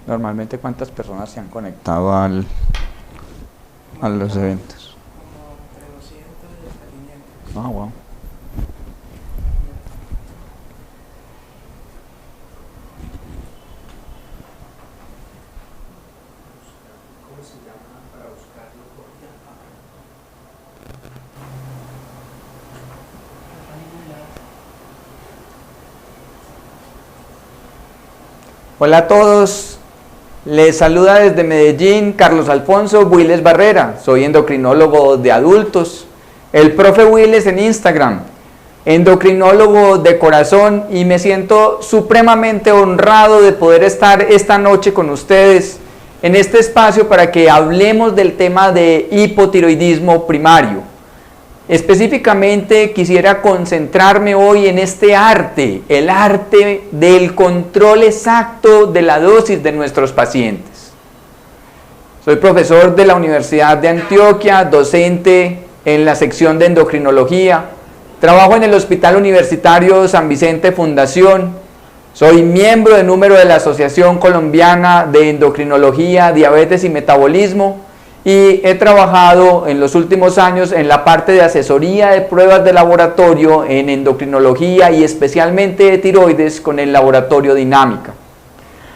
Normalmente, ¿cuántas personas se han conectado a los eventos? Como entre 200 y hasta 500. Ah, wow. ¿Cómo se llama para buscarlo? Hola a todos, les saluda desde Medellín Carlos Alfonso Willes Barrera, soy endocrinólogo de adultos, el profe Willes en Instagram, endocrinólogo de corazón, y me siento supremamente honrado de poder estar esta noche con ustedes en este espacio para que hablemos del tema de hipotiroidismo primario. Específicamente quisiera concentrarme hoy en este arte, el arte del control exacto de la dosis de nuestros pacientes. Soy profesor de la Universidad de Antioquia, docente en la sección de endocrinología, trabajo en el Hospital Universitario San Vicente Fundación, soy miembro de número de la Asociación Colombiana de Endocrinología, Diabetes y Metabolismo, y he trabajado en los últimos años en la parte de asesoría de pruebas de laboratorio en endocrinología y especialmente de tiroides con el laboratorio Dinámica.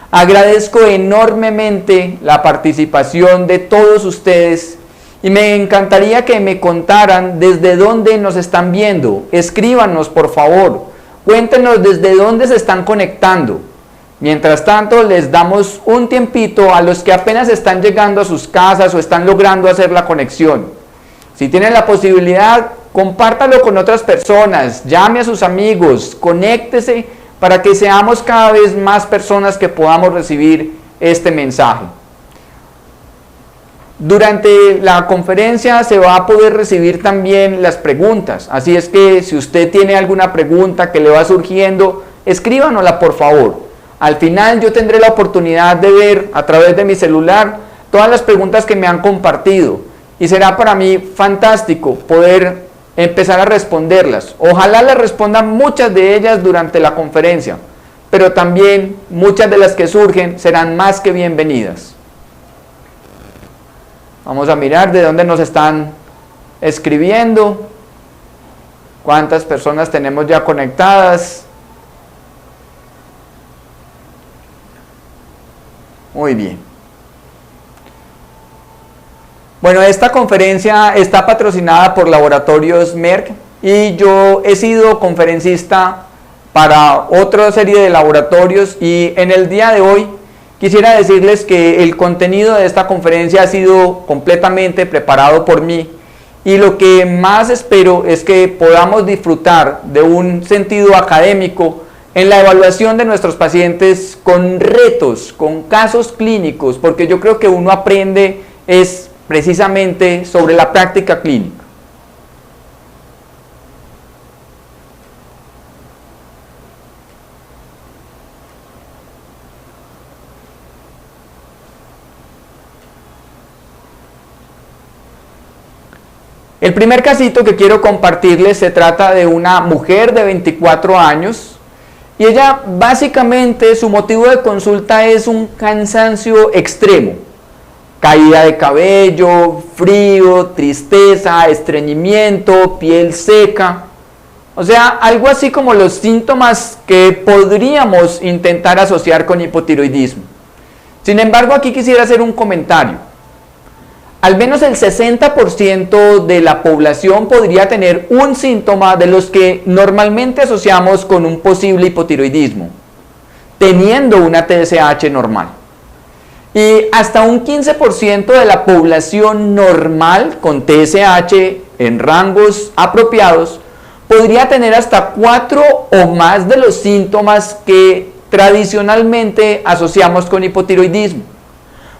Agradezco enormemente la participación de todos ustedes y me encantaría que me contaran desde dónde nos están viendo. Escríbanos, por favor, cuéntenos desde dónde se están conectando. Mientras tanto, les damos un tiempito a los que apenas están llegando a sus casas o están logrando hacer la conexión. Si tienen la posibilidad, compártalo con otras personas, llame a sus amigos, conéctese para que seamos cada vez más personas que podamos recibir este mensaje. Durante la conferencia se va a poder recibir también las preguntas, así es que si usted tiene alguna pregunta que le va surgiendo, escríbanosla por favor. Al final yo tendré la oportunidad de ver a través de mi celular todas las preguntas que me han compartido y será para mí fantástico poder empezar a responderlas. Ojalá las respondan muchas de ellas durante la conferencia, pero también muchas de las que surgen serán más que bienvenidas. Vamos a mirar de dónde nos están escribiendo, cuántas personas tenemos ya conectadas. Muy bien. Bueno, esta conferencia está patrocinada por Laboratorios Merck y yo he sido conferencista para otra serie de laboratorios y en el día de hoy quisiera decirles que el contenido de esta conferencia ha sido completamente preparado por mí y lo que más espero es que podamos disfrutar de un sentido académico en la evaluación de nuestros pacientes con retos, con casos clínicos, porque yo creo que uno aprende es precisamente sobre la práctica clínica. El primer casito que quiero compartirles se trata de una mujer de 24 años, y ella básicamente su motivo de consulta es un cansancio extremo, caída de cabello, frío, tristeza, estreñimiento, piel seca, o sea, algo así como los síntomas que podríamos intentar asociar con hipotiroidismo. Sin embargo, aquí quisiera hacer un comentario. Al menos el 60% de la población podría tener un síntoma de los que normalmente asociamos con un posible hipotiroidismo, teniendo una TSH normal. Y hasta un 15% de la población normal con TSH en rangos apropiados podría tener hasta 4 o más de los síntomas que tradicionalmente asociamos con hipotiroidismo.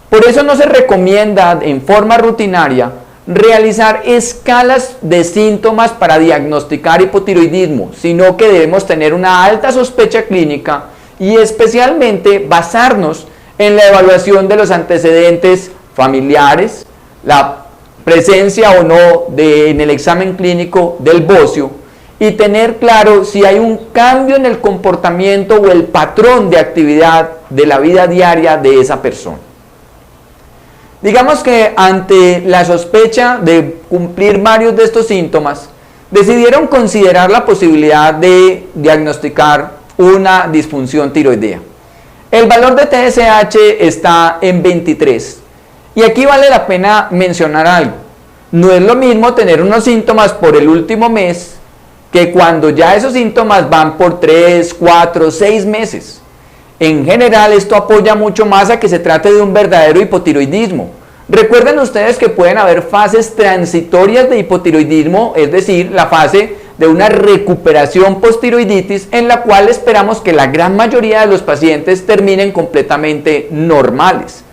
Por eso no se recomienda en forma rutinaria realizar escalas de síntomas para diagnosticar hipotiroidismo, sino que debemos tener una alta sospecha clínica y especialmente basarnos en la evaluación de los antecedentes familiares, la presencia o no en el examen clínico del bocio y tener claro si hay un cambio en el comportamiento o el patrón de actividad de la vida diaria de esa persona. Digamos que ante la sospecha de cumplir varios de estos síntomas, decidieron considerar la posibilidad de diagnosticar una disfunción tiroidea. El valor de TSH está en 23. Y aquí vale la pena mencionar algo. No es lo mismo tener unos síntomas por el último mes que cuando ya esos síntomas van por 3, 4, 6 meses. En general, esto apoya mucho más a que se trate de un verdadero hipotiroidismo. Recuerden ustedes que pueden haber fases transitorias de hipotiroidismo, es decir, la fase de una recuperación postiroiditis en la cual esperamos que la gran mayoría de los pacientes terminen completamente normales.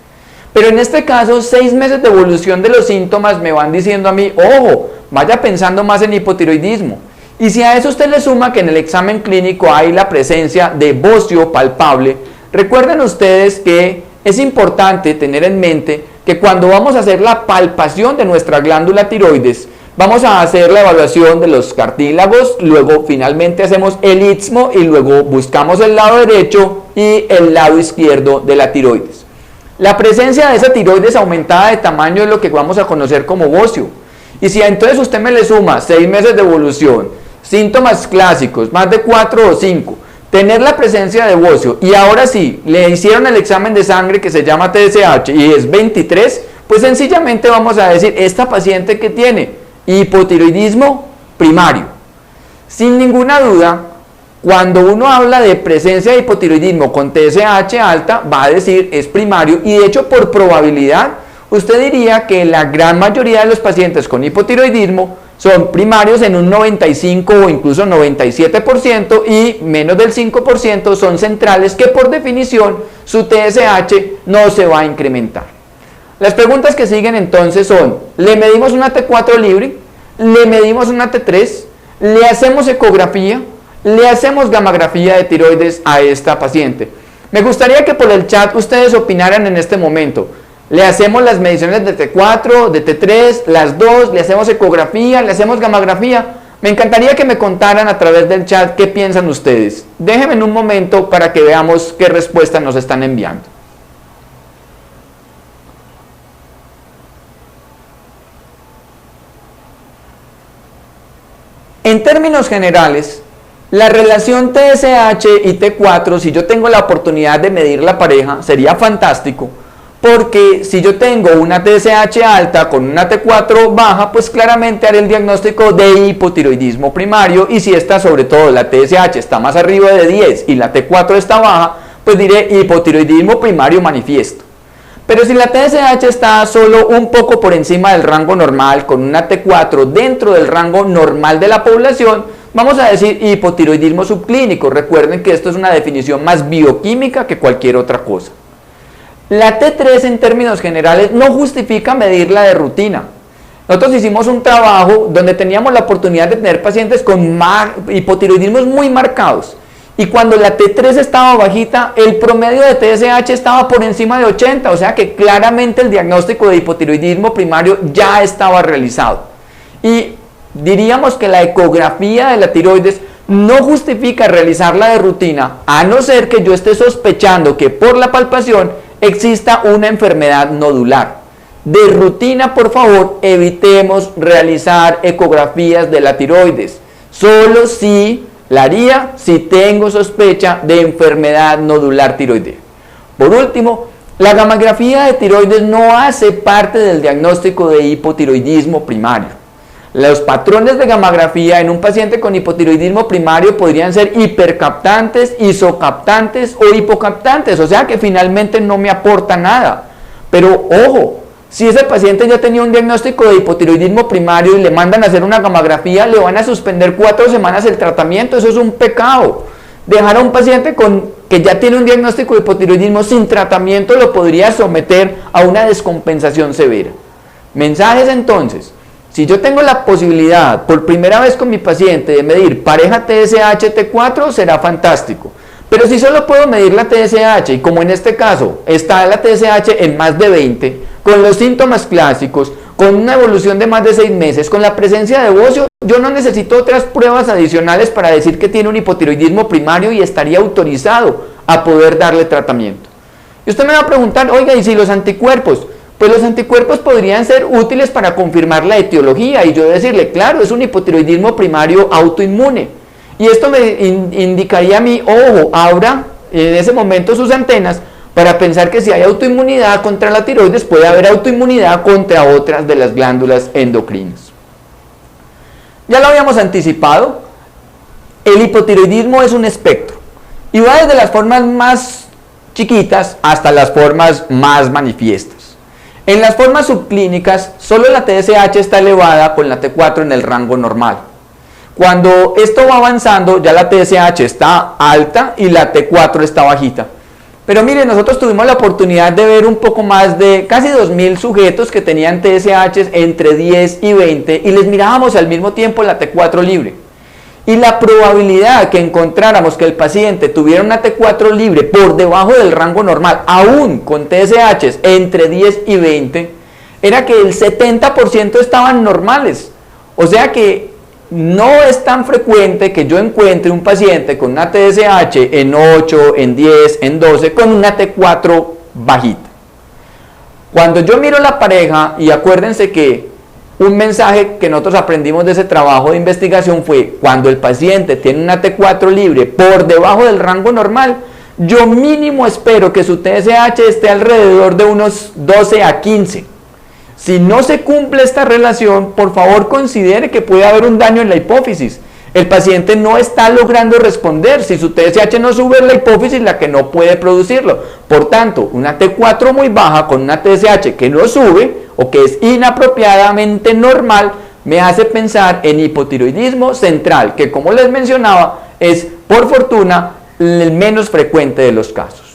Pero en este caso, 6 meses de evolución de los síntomas me van diciendo a mí, ojo, vaya pensando más en hipotiroidismo. Y si a eso usted le suma que en el examen clínico hay la presencia de bocio palpable, recuerden ustedes que es importante tener en mente que cuando vamos a hacer la palpación de nuestra glándula tiroides, vamos a hacer la evaluación de los cartílagos, luego finalmente hacemos el istmo y luego buscamos el lado derecho y el lado izquierdo de la tiroides. La presencia de esa tiroides aumentada de tamaño es lo que vamos a conocer como bocio. Y si entonces usted me le suma 6 meses de evolución, síntomas clásicos, más de 4 o 5, tener la presencia de bocio y ahora sí, le hicieron el examen de sangre que se llama TSH y es 23, pues sencillamente vamos a decir, esta paciente que tiene hipotiroidismo primario. Sin ninguna duda, cuando uno habla de presencia de hipotiroidismo con TSH alta, va a decir es primario y de hecho por probabilidad, usted diría que la gran mayoría de los pacientes con hipotiroidismo son primarios en un 95 o incluso 97% y menos del 5% son centrales que por definición su TSH no se va a incrementar. Las preguntas que siguen entonces son, ¿le medimos una T4 libre? ¿Le medimos una T3? ¿Le hacemos ecografía? ¿Le hacemos gammagrafía de tiroides a esta paciente? Me gustaría que por el chat ustedes opinaran en este momento. Le hacemos las mediciones de T4, de T3, las dos, le hacemos ecografía, le hacemos gammagrafía. Me encantaría que me contaran a través del chat qué piensan ustedes. Déjenme en un momento para que veamos qué respuestas nos están enviando. En términos generales, la relación TSH y T4, si yo tengo la oportunidad de medir la pareja, sería fantástico. Porque si yo tengo una TSH alta con una T4 baja, pues claramente haré el diagnóstico de hipotiroidismo primario y si esta, sobre todo la TSH está más arriba de 10 y la T4 está baja, pues diré hipotiroidismo primario manifiesto. Pero si la TSH está solo un poco por encima del rango normal con una T4 dentro del rango normal de la población, vamos a decir hipotiroidismo subclínico. Recuerden que esto es una definición más bioquímica que cualquier otra cosa. La T3 en términos generales no justifica medirla de rutina. Nosotros hicimos un trabajo donde teníamos la oportunidad de tener pacientes con hipotiroidismos muy marcados. Y cuando la T3 estaba bajita, el promedio de TSH estaba por encima de 80. O sea que claramente el diagnóstico de hipotiroidismo primario ya estaba realizado. Y diríamos que la ecografía de la tiroides no justifica realizarla de rutina, a no ser que yo esté sospechando que por la palpación exista una enfermedad nodular. De rutina, por favor, evitemos realizar ecografías de la tiroides. Solo si la haría si tengo sospecha de enfermedad nodular tiroidea. Por último, la gammagrafía de tiroides no hace parte del diagnóstico de hipotiroidismo primario. Los patrones de gammagrafía en un paciente con hipotiroidismo primario podrían ser hipercaptantes, isocaptantes o hipocaptantes, o sea que finalmente no me aporta nada. Pero ojo, si ese paciente ya tenía un diagnóstico de hipotiroidismo primario y le mandan a hacer una gammagrafía, le van a suspender 4 semanas el tratamiento. Eso es un pecado. Dejar a un paciente que ya tiene un diagnóstico de hipotiroidismo sin tratamiento lo podría someter a una descompensación severa. Mensajes entonces. Si yo tengo la posibilidad por primera vez con mi paciente de medir pareja TSH-T4, será fantástico. Pero si solo puedo medir la TSH y como en este caso está la TSH en más de 20, con los síntomas clásicos, con una evolución de más de 6 meses, con la presencia de bocio, yo no necesito otras pruebas adicionales para decir que tiene un hipotiroidismo primario y estaría autorizado a poder darle tratamiento. Y usted me va a preguntar, oiga, ¿y si los anticuerpos? Pues los anticuerpos podrían ser útiles para confirmar la etiología y yo decirle, claro, es un hipotiroidismo primario autoinmune. Y esto me indicaría a mí, ojo, abra en ese momento sus antenas para pensar que si hay autoinmunidad contra la tiroides, puede haber autoinmunidad contra otras de las glándulas endocrinas. Ya lo habíamos anticipado, el hipotiroidismo es un espectro y va desde las formas más chiquitas hasta las formas más manifiestas. En las formas subclínicas, solo la TSH está elevada con la T4 en el rango normal. Cuando esto va avanzando, ya la TSH está alta y la T4 está bajita. Pero miren, nosotros tuvimos la oportunidad de ver un poco más de casi 2.000 sujetos que tenían TSH entre 10 y 20 y les mirábamos al mismo tiempo la T4 libre. Y la probabilidad que encontráramos que el paciente tuviera una T4 libre por debajo del rango normal, aún con TSH entre 10 y 20, era que el 70% estaban normales. O sea que no es tan frecuente que yo encuentre un paciente con una TSH en 8, en 10, en 12, con una T4 bajita. Cuando yo miro la pareja, y acuérdense que un mensaje que nosotros aprendimos de ese trabajo de investigación fue, cuando el paciente tiene una T4 libre por debajo del rango normal, yo mínimo espero que su TSH esté alrededor de unos 12 a 15. Si no se cumple esta relación, por favor considere que puede haber un daño en la hipófisis. El paciente no está logrando responder. Si su TSH no sube, es la hipófisis la que no puede producirlo. Por tanto, una T4 muy baja con una TSH que no sube o que es inapropiadamente normal, me hace pensar en hipotiroidismo central, que como les mencionaba, es por fortuna el menos frecuente de los casos.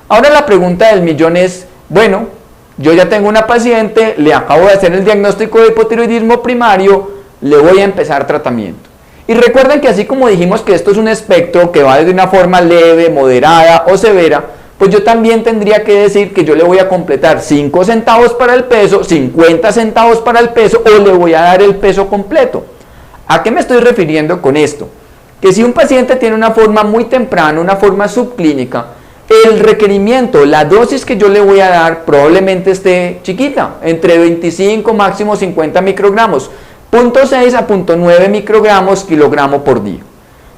Ahora la pregunta del millón es, bueno, yo ya tengo una paciente, le acabo de hacer el diagnóstico de hipotiroidismo primario, le voy a empezar tratamiento. Y recuerden que así como dijimos que esto es un espectro que va desde una forma leve, moderada o severa, pues yo también tendría que decir que yo le voy a completar 5 centavos para el peso, 50 centavos para el peso o le voy a dar el peso completo. ¿A qué me estoy refiriendo con esto? Que si un paciente tiene una forma muy temprana, una forma subclínica, el requerimiento, la dosis que yo le voy a dar probablemente esté chiquita, entre 25 máximo 50 microgramos, 0.6 a 0.9 microgramos kilogramo por día.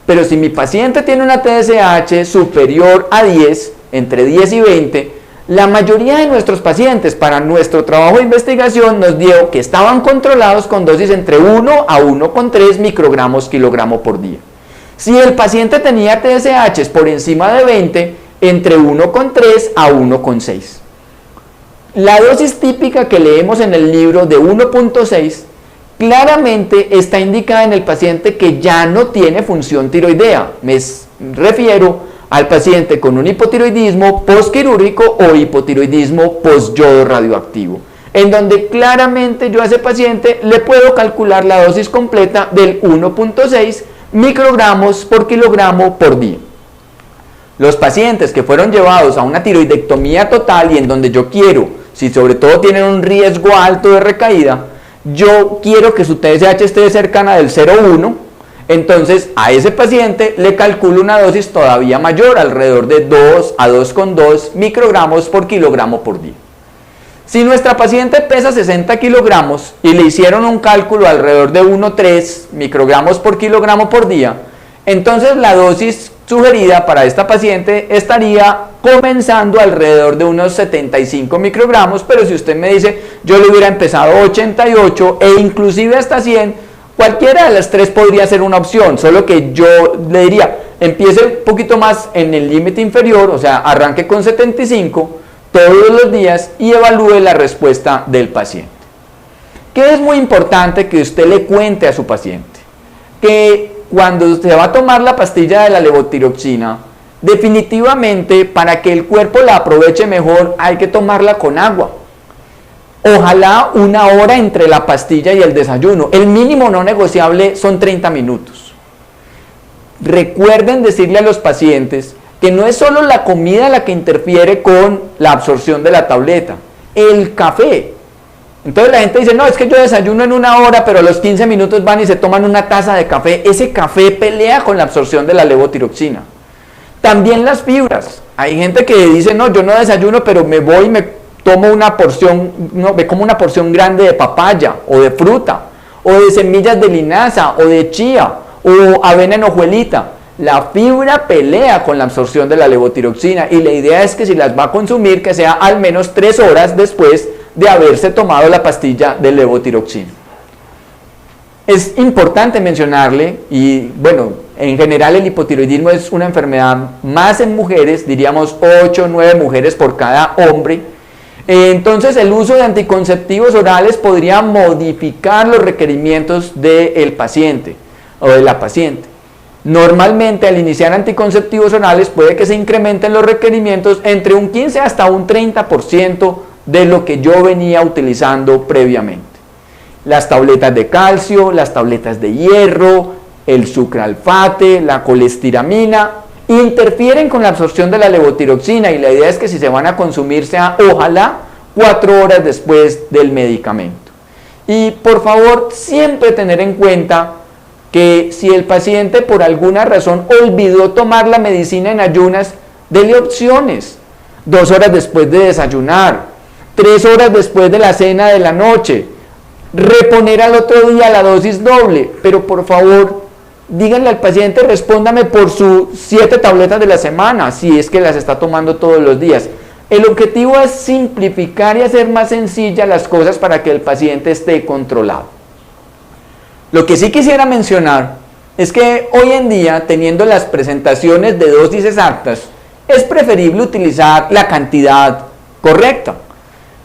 Pero si mi paciente tiene una TSH superior a 10, entre 10 y 20, la mayoría de nuestros pacientes para nuestro trabajo de investigación nos dio que estaban controlados con dosis entre 1 a 1,3 microgramos kilogramo por día. Si el paciente tenía TSH por encima de 20, entre 1,3 a 1,6. La dosis típica que leemos en el libro de 1,6 claramente está indicada en el paciente que ya no tiene función tiroidea. Me refiero al paciente con un hipotiroidismo postquirúrgico o hipotiroidismo postyodo radioactivo, en donde claramente yo a ese paciente le puedo calcular la dosis completa del 1,6 microgramos por kilogramo por día. Los pacientes que fueron llevados a una tiroidectomía total y en donde yo quiero, si sobre todo tienen un riesgo alto de recaída, yo quiero que su TSH esté cercana del 0,1, entonces a ese paciente le calculo una dosis todavía mayor, alrededor de 2 a 2,2 microgramos por kilogramo por día. Si nuestra paciente pesa 60 kilogramos y le hicieron un cálculo alrededor de 1,3 microgramos por kilogramo por día, entonces la dosis sugerida para esta paciente estaría comenzando alrededor de unos 75 microgramos, pero si usted me dice, yo le hubiera empezado 88 e inclusive hasta 100, cualquiera de las tres podría ser una opción, solo que yo le diría, empiece un poquito más en el límite inferior, o sea, arranque con 75 todos los días y evalúe la respuesta del paciente. ¿Qué es muy importante que usted le cuente a su paciente? Que cuando usted va a tomar la pastilla de la levotiroxina, definitivamente para que el cuerpo la aproveche mejor hay que tomarla con agua. Ojalá 1 hora entre la pastilla y el desayuno. El mínimo no negociable son 30 minutos. Recuerden decirle a los pacientes que no es solo la comida la que interfiere con la absorción de la tableta, el café. Entonces la gente dice, no, es que yo desayuno en 1 hora, pero a los 15 minutos van y se toman una taza de café. Ese café pelea con la absorción de la levotiroxina. También las fibras. Hay gente que dice, no, yo no desayuno, pero me voy y me tomo una porción, no, me como una porción grande de papaya o de fruta, o de semillas de linaza, o de chía, o avena en hojuelita. La fibra pelea con la absorción de la levotiroxina y la idea es que si las va a consumir, que sea al menos 3 horas después de haberse tomado la pastilla de levotiroxina. Es importante mencionarle, y bueno, en general el hipotiroidismo es una enfermedad más en mujeres, diríamos 8 o 9 mujeres por cada hombre. Entonces el uso de anticonceptivos orales podría modificar los requerimientos del paciente o de la paciente. Normalmente al iniciar anticonceptivos orales puede que se incrementen los requerimientos entre un 15 hasta un 30% de lo que yo venía utilizando previamente. Las tabletas de calcio, las tabletas de hierro, el sucralfate, la colestiramina, interfieren con la absorción de la levotiroxina y la idea es que si se van a consumir sea ojalá 4 horas después del medicamento. Y por favor siempre tener en cuenta que si el paciente por alguna razón olvidó tomar la medicina en ayunas, dele opciones. 2 horas después de desayunar, 3 horas después de la cena de la noche, reponer al otro día la dosis doble, pero por favor díganle al paciente, respóndame por sus 7 tabletas de la semana, si es que las está tomando todos los días. El objetivo es simplificar y hacer más sencillas las cosas para que el paciente esté controlado. Lo que sí quisiera mencionar es que hoy en día, teniendo las presentaciones de dosis exactas, es preferible utilizar la cantidad correcta.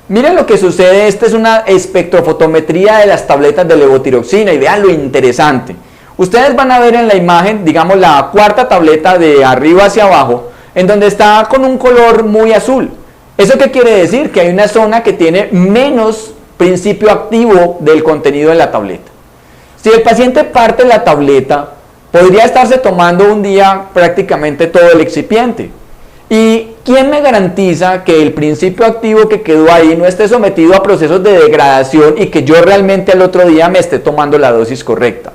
Miren lo que sucede, esta es una espectrofotometría de las tabletas de levotiroxina y vean lo interesante. Ustedes van a ver en la imagen, digamos la 4ª tableta de arriba hacia abajo, en donde está con un color muy azul. ¿Eso qué quiere decir? Que hay una zona que tiene menos principio activo del contenido de la tableta. Si el paciente parte la tableta, podría estarse tomando un día prácticamente todo el excipiente. ¿Y quién me garantiza que el principio activo que quedó ahí no esté sometido a procesos de degradación y que yo realmente al otro día me esté tomando la dosis correcta?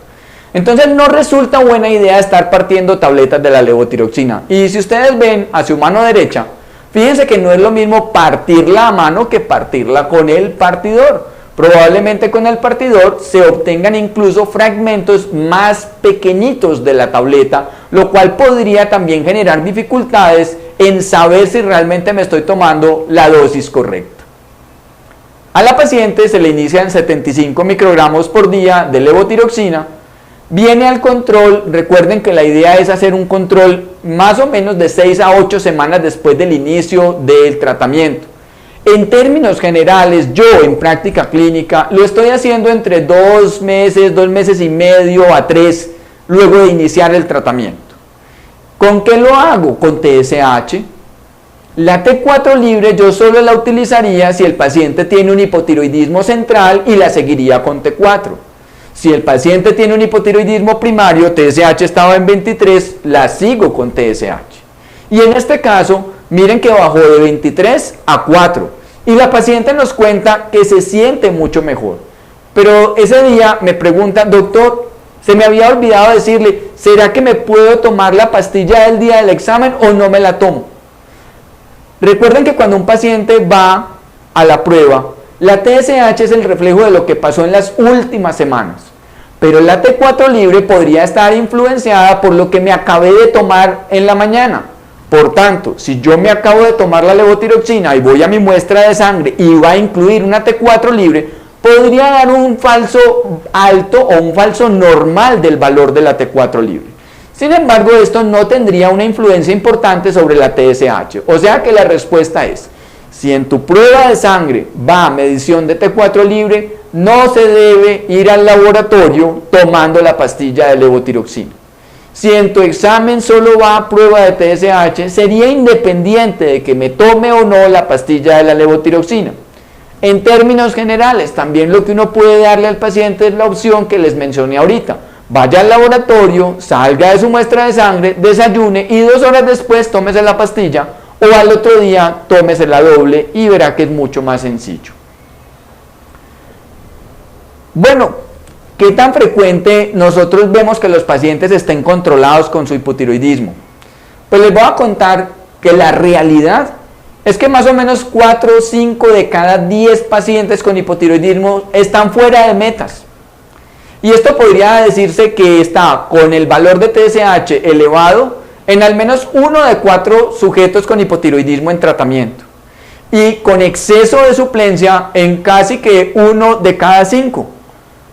Entonces no resulta buena idea estar partiendo tabletas de la levotiroxina. Y si ustedes ven a su mano derecha, fíjense que no es lo mismo partirla a mano que partirla con el partidor. Probablemente con el partidor se obtengan incluso fragmentos más pequeñitos de la tableta, lo cual podría también generar dificultades en saber si realmente me estoy tomando la dosis correcta. A la paciente se le inician 75 microgramos por día de levotiroxina, viene al control, recuerden que la idea es hacer un control más o menos de 6 a 8 semanas después del inicio del tratamiento. En términos generales, yo en práctica clínica lo estoy haciendo entre 2 meses, 2 meses y medio a 3 luego de iniciar el tratamiento. ¿Con qué lo hago? Con TSH. La T4 libre yo solo la utilizaría si el paciente tiene un hipotiroidismo central y la seguiría con T4. Si el paciente tiene un hipotiroidismo primario, TSH estaba en 23, la sigo con TSH. Y en este caso, miren que bajó de 23 a 4 y la paciente nos cuenta que se siente mucho mejor. Pero ese día me pregunta, doctor, se me había olvidado decirle, ¿será que me puedo tomar la pastilla del día del examen o no me la tomo? Recuerden que cuando un paciente va a la prueba, la TSH es el reflejo de lo que pasó en las últimas semanas. Pero la T4 libre podría estar influenciada por lo que me acabé de tomar en la mañana. Por tanto, si yo me acabo de tomar la levotiroxina y voy a mi muestra de sangre y va a incluir una T4 libre, podría dar un falso alto o un falso normal del valor de la T4 libre. Sin embargo, esto no tendría una influencia importante sobre la TSH. O sea que la respuesta es, si en tu prueba de sangre va medición de T4 libre, no se debe ir al laboratorio tomando la pastilla de levotiroxina. Si en tu examen solo va a prueba de TSH, sería independiente de que me tome o no la pastilla de la levotiroxina. En términos generales, también lo que uno puede darle al paciente es la opción que les mencioné ahorita. Vaya al laboratorio, salga de su muestra de sangre, desayune y 2 horas después tómese la pastilla o al otro día tómese la doble y verá que es mucho más sencillo. Bueno, ¿qué tan frecuente nosotros vemos que los pacientes estén controlados con su hipotiroidismo? Pues les voy a contar que la realidad es que más o menos 4 o 5 de cada 10 pacientes con hipotiroidismo están fuera de metas. Y esto podría decirse que está con el valor de TSH elevado en al menos 1 de 4 sujetos con hipotiroidismo en tratamiento. Y con exceso de suplencia en casi que 1 de cada 5.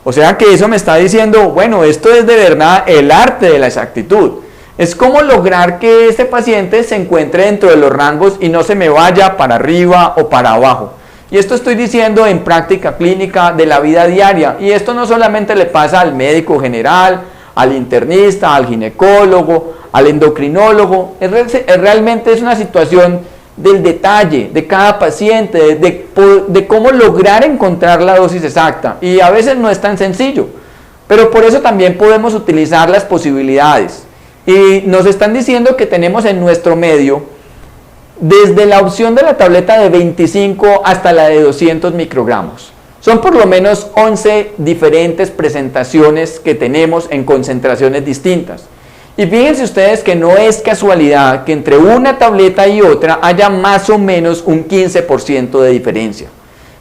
O sea que eso me está diciendo, bueno, esto es de verdad el arte de la exactitud. Es cómo lograr que este paciente se encuentre dentro de los rangos y no se me vaya para arriba o para abajo. Y esto estoy diciendo en práctica clínica de la vida diaria. Y esto no solamente le pasa al médico general, al internista, al ginecólogo, al endocrinólogo. Realmente es una situación del detalle de cada paciente, de cómo lograr encontrar la dosis exacta. Y a veces no es tan sencillo. Pero por eso también podemos utilizar las posibilidades. Y nos están diciendo que tenemos en nuestro medio desde la opción de la tableta de 25 hasta la de 200 microgramos. Son por lo menos 11 diferentes presentaciones que tenemos en concentraciones distintas. Y fíjense ustedes que no es casualidad que entre una tableta y otra haya más o menos un 15% de diferencia.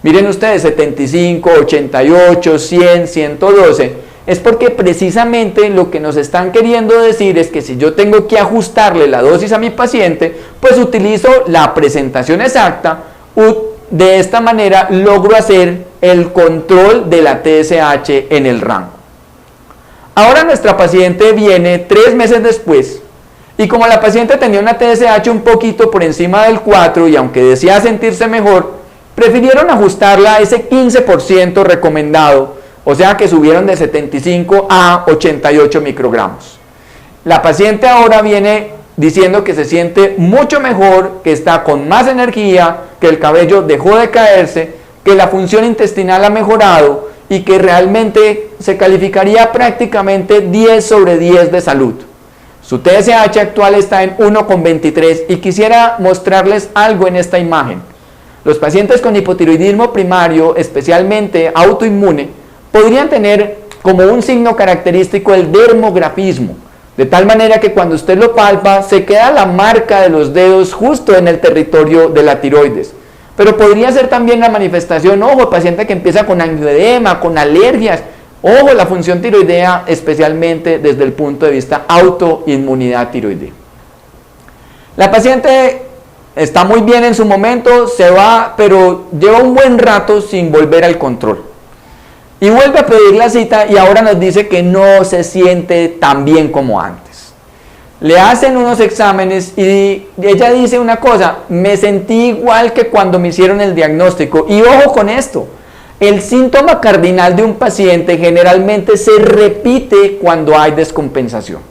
Miren ustedes, 75, 88, 100, 112... es porque precisamente lo que nos están queriendo decir es que si yo tengo que ajustarle la dosis a mi paciente, pues utilizo la presentación exacta. De esta manera logro hacer el control de la TSH en el rango. Ahora nuestra paciente viene 3 meses después y como la paciente tenía una TSH un poquito por encima del 4 y aunque decía sentirse mejor, prefirieron ajustarla a ese 15% recomendado. O sea que subieron de 75 a 88 microgramos. La paciente ahora viene diciendo que se siente mucho mejor, que está con más energía, que el cabello dejó de caerse, que la función intestinal ha mejorado y que realmente se calificaría prácticamente 10 sobre 10 de salud. Su TSH actual está en 1,23 y quisiera mostrarles algo en esta imagen. Los pacientes con hipotiroidismo primario, especialmente autoinmune, podrían tener como un signo característico el dermografismo, de tal manera que cuando usted lo palpa se queda la marca de los dedos justo en el territorio de la tiroides. Pero podría ser también la manifestación, ojo, paciente que empieza con angioedema, con alergias, ojo, la función tiroidea, especialmente desde el punto de vista autoinmunidad tiroidea. La paciente está muy bien en su momento, se va, pero lleva un buen rato sin volver al control. Y vuelve a pedir la cita y ahora nos dice que no se siente tan bien como antes. Le hacen unos exámenes y ella dice una cosa, me sentí igual que cuando me hicieron el diagnóstico. Y ojo con esto, el síntoma cardinal de un paciente generalmente se repite cuando hay descompensación.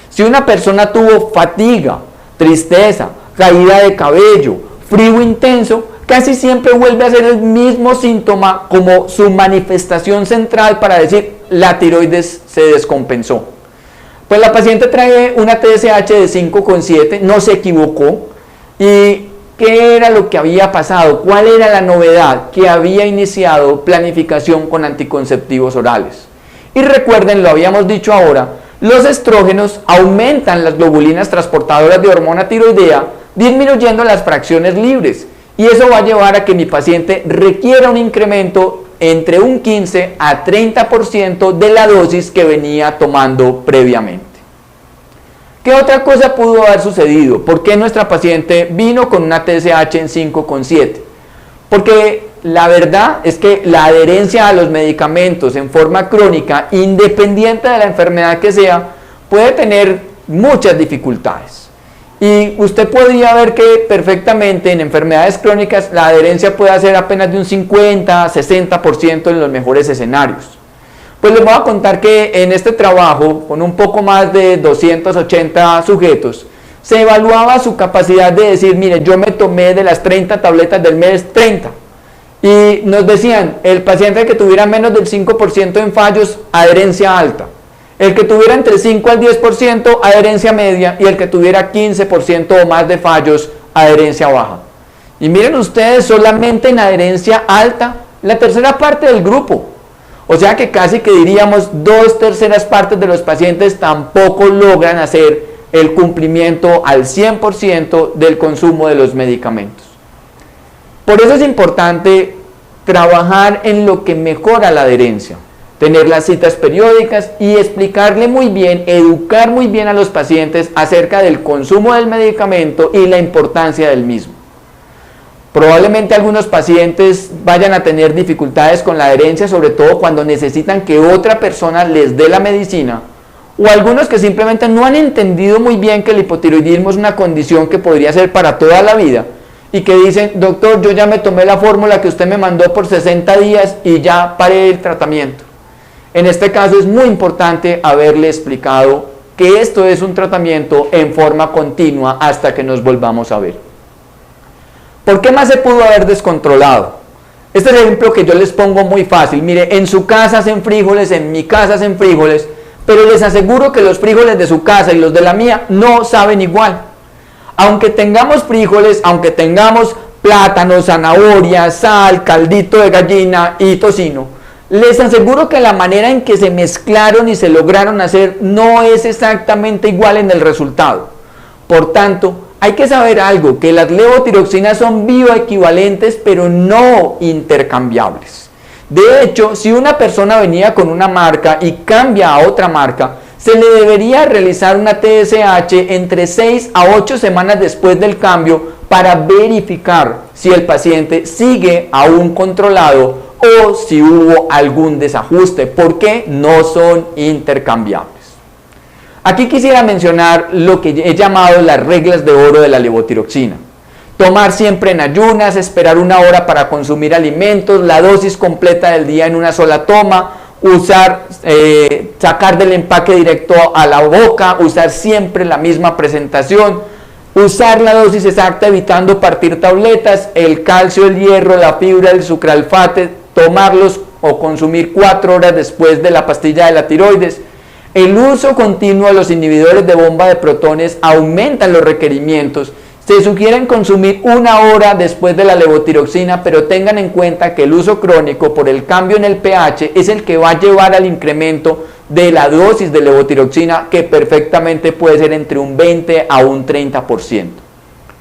Si una persona tuvo fatiga, tristeza, caída de cabello, frío intenso, casi siempre vuelve a ser el mismo síntoma como su manifestación central para decir la tiroides se descompensó. Pues la paciente trae una TSH de 5,7, no se equivocó. ¿Y qué era lo que había pasado? ¿Cuál era la novedad? Que había iniciado planificación con anticonceptivos orales. Y recuerden, lo habíamos dicho ahora, los estrógenos aumentan las globulinas transportadoras de hormona tiroidea, disminuyendo las fracciones libres. Y eso va a llevar a que mi paciente requiera un incremento entre un 15 a 30% de la dosis que venía tomando previamente. ¿Qué otra cosa pudo haber sucedido? ¿Por qué nuestra paciente vino con una TSH en 5,7? Porque la verdad es que la adherencia a los medicamentos en forma crónica, independiente de la enfermedad que sea, puede tener muchas dificultades. Y usted podría ver que perfectamente en enfermedades crónicas la adherencia puede ser apenas de un 50 a 60% en los mejores escenarios. Pues les voy a contar que en este trabajo, con un poco más de 280 sujetos, se evaluaba su capacidad de decir, mire, yo me tomé de las 30 tabletas del mes 30. Y nos decían, el paciente que tuviera menos del 5% en fallos, adherencia alta. El que tuviera entre 5 al 10% adherencia media y el que tuviera 15% o más de fallos, adherencia baja. Y miren ustedes, solamente en adherencia alta, la tercera parte del grupo. O sea que casi que diríamos 2/3 partes de los pacientes tampoco logran hacer el cumplimiento al 100% del consumo de los medicamentos. Por eso es importante trabajar en lo que mejora la adherencia, tener las citas periódicas y explicarle muy bien, educar muy bien a los pacientes acerca del consumo del medicamento y la importancia del mismo. Probablemente algunos pacientes vayan a tener dificultades con la adherencia, sobre todo cuando necesitan que otra persona les dé la medicina, o algunos que simplemente no han entendido muy bien que el hipotiroidismo es una condición que podría ser para toda la vida, y que dicen, doctor, yo ya me tomé la fórmula que usted me mandó por 60 días y ya paré el tratamiento. En este caso es muy importante haberle explicado que esto es un tratamiento en forma continua hasta que nos volvamos a ver. ¿Por qué más se pudo haber descontrolado? Este es el ejemplo que yo les pongo muy fácil. Mire, en su casa hacen frijoles, en mi casa hacen frijoles, pero les aseguro que los frijoles de su casa y los de la mía no saben igual. Aunque tengamos frijoles, aunque tengamos plátanos, zanahoria, sal, caldito de gallina y tocino, les aseguro que la manera en que se mezclaron y se lograron hacer no es exactamente igual en el resultado. Por tanto, hay que saber algo, que las levotiroxinas son bioequivalentes pero no intercambiables. De hecho, si una persona venía con una marca y cambia a otra marca, se le debería realizar una TSH entre 6 a 8 semanas después del cambio para verificar si el paciente sigue aún controlado o si hubo algún desajuste, porque no son intercambiables. Aquí quisiera mencionar lo que he llamado las reglas de oro de la levotiroxina. Tomar siempre en ayunas, esperar 1 hora para consumir alimentos, la dosis completa del día en una sola toma, sacar del empaque directo a la boca, usar siempre la misma presentación, usar la dosis exacta evitando partir tabletas, el calcio, el hierro, la fibra, el sucralfate, tomarlos o consumir 4 horas después de la pastilla de la tiroides. El uso continuo de los inhibidores de bomba de protones aumentan los requerimientos. Se sugieren consumir 1 hora después de la levotiroxina, pero tengan en cuenta que el uso crónico por el cambio en el pH es el que va a llevar al incremento de la dosis de levotiroxina, que perfectamente puede ser entre un 20 a un 30%.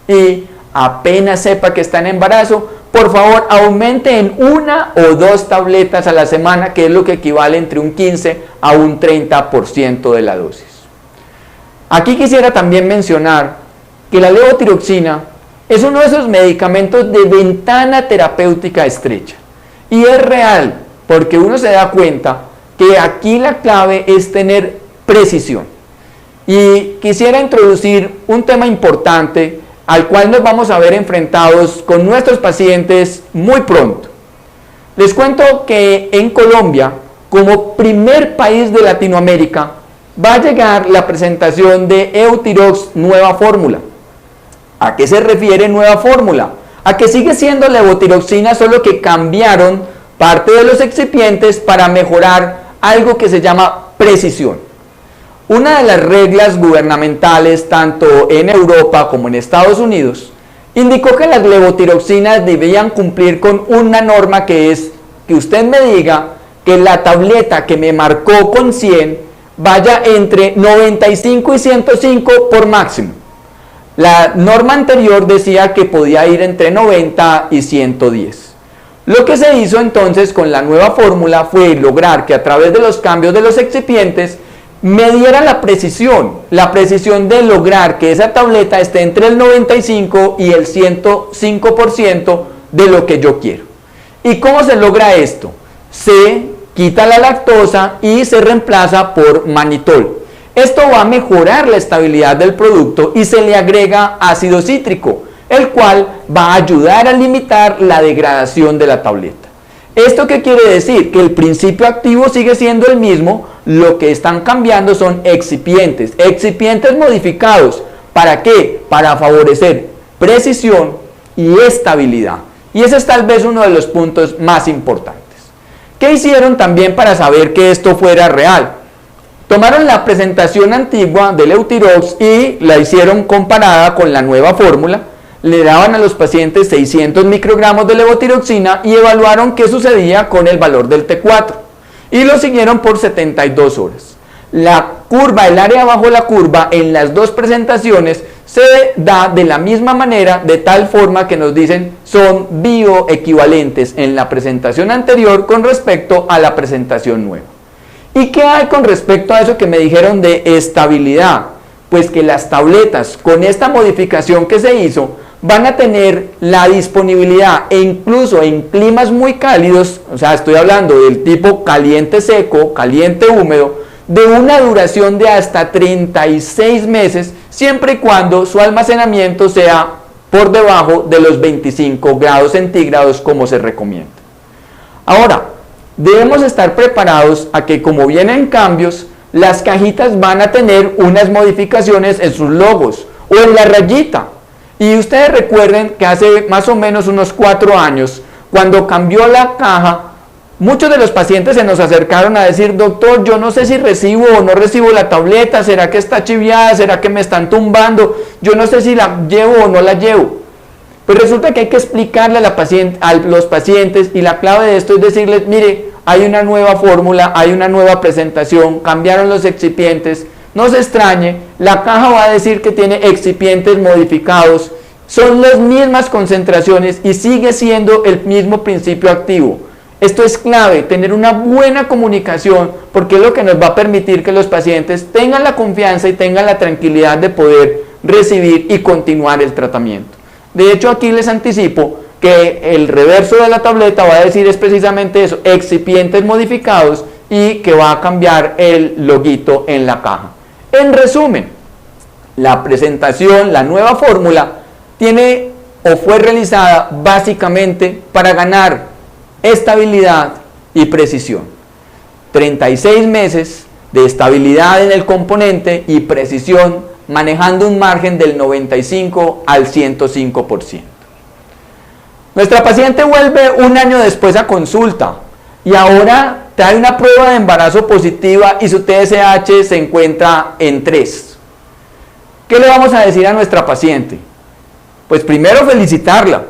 Y apenas sepa que está en embarazo, por favor aumente en 1 o 2 tabletas a la semana, que es lo que equivale entre un 15 a un 30% de la dosis. Aquí quisiera también mencionar que la levotiroxina es uno de esos medicamentos de ventana terapéutica estrecha. Y es real, porque uno se da cuenta que aquí la clave es tener precisión. Y quisiera introducir un tema importante al cual nos vamos a ver enfrentados con nuestros pacientes muy pronto. Les cuento que en Colombia, como primer país de Latinoamérica, va a llegar la presentación de Eutirox nueva fórmula. ¿A qué se refiere nueva fórmula? A que sigue siendo levotiroxina, solo que cambiaron parte de los excipientes para mejorar algo que se llama precisión. Una de las reglas gubernamentales, tanto en Europa como en Estados Unidos, indicó que las levotiroxinas debían cumplir con una norma, que es que usted me diga que la tableta que me marcó con 100 vaya entre 95 y 105 por máximo. La norma anterior decía que podía ir entre 90 y 110. Lo que se hizo entonces con la nueva fórmula fue lograr que a través de los cambios de los excipientes me diera la precisión de lograr que esa tableta esté entre el 95 y el 105% de lo que yo quiero. ¿Y cómo se logra esto? Se quita la lactosa y se reemplaza por manitol. Esto va a mejorar la estabilidad del producto y se le agrega ácido cítrico, el cual va a ayudar a limitar la degradación de la tableta. ¿Esto qué quiere decir? Que el principio activo sigue siendo el mismo, lo que están cambiando son excipientes modificados. ¿Para qué? Para favorecer precisión y estabilidad. Y ese es tal vez uno de los puntos más importantes. ¿Qué hicieron también para saber que esto fuera real? Tomaron la presentación antigua del Eutirox y la hicieron comparada con la nueva fórmula. Le daban a los pacientes 600 microgramos de levotiroxina y evaluaron qué sucedía con el valor del T4 y lo siguieron por 72 horas. la curva, el área bajo la curva en las dos presentaciones se da de la misma manera, de tal forma que nos dicen son bioequivalentes en la presentación anterior con respecto a la presentación nueva. ¿Y qué hay con respecto a eso que me dijeron de estabilidad? Pues que las tabletas con esta modificación que se hizo van a tener la disponibilidad e incluso en climas muy cálidos, o sea, estoy hablando del tipo caliente seco, caliente húmedo, de una duración de hasta 36 meses, siempre y cuando su almacenamiento sea por debajo de los 25 grados centígrados como se recomienda. Ahora, debemos estar preparados a que como vienen cambios, las cajitas van a tener unas modificaciones en sus logos o en la rayita. Y ustedes recuerden que hace más o menos unos 4 años, cuando cambió la caja, muchos de los pacientes se nos acercaron a decir, doctor, yo no sé si recibo o no recibo la tableta, ¿será que está chiviada? ¿Será que me están tumbando? Yo no sé si la llevo o no la llevo. Pues resulta que hay que explicarle a los pacientes, y la clave de esto es decirles, mire, hay una nueva fórmula, hay una nueva presentación, cambiaron los excipientes, no se extrañe, la caja va a decir que tiene excipientes modificados, son las mismas concentraciones y sigue siendo el mismo principio activo. Esto es clave, tener una buena comunicación, porque es lo que nos va a permitir que los pacientes tengan la confianza y tengan la tranquilidad de poder recibir y continuar el tratamiento. De hecho, aquí les anticipo que el reverso de la tableta va a decir es precisamente eso, excipientes modificados, y que va a cambiar el loguito en la caja. En resumen, la presentación, la nueva fórmula, tiene o fue realizada básicamente para ganar estabilidad y precisión. 36 meses de estabilidad en el componente y precisión, manejando un margen del 95 al 105%. Nuestra paciente vuelve un año después a consulta y ahora trae una prueba de embarazo positiva y su TSH se encuentra en 3. ¿Qué le vamos a decir a nuestra paciente? Pues primero, felicitarla.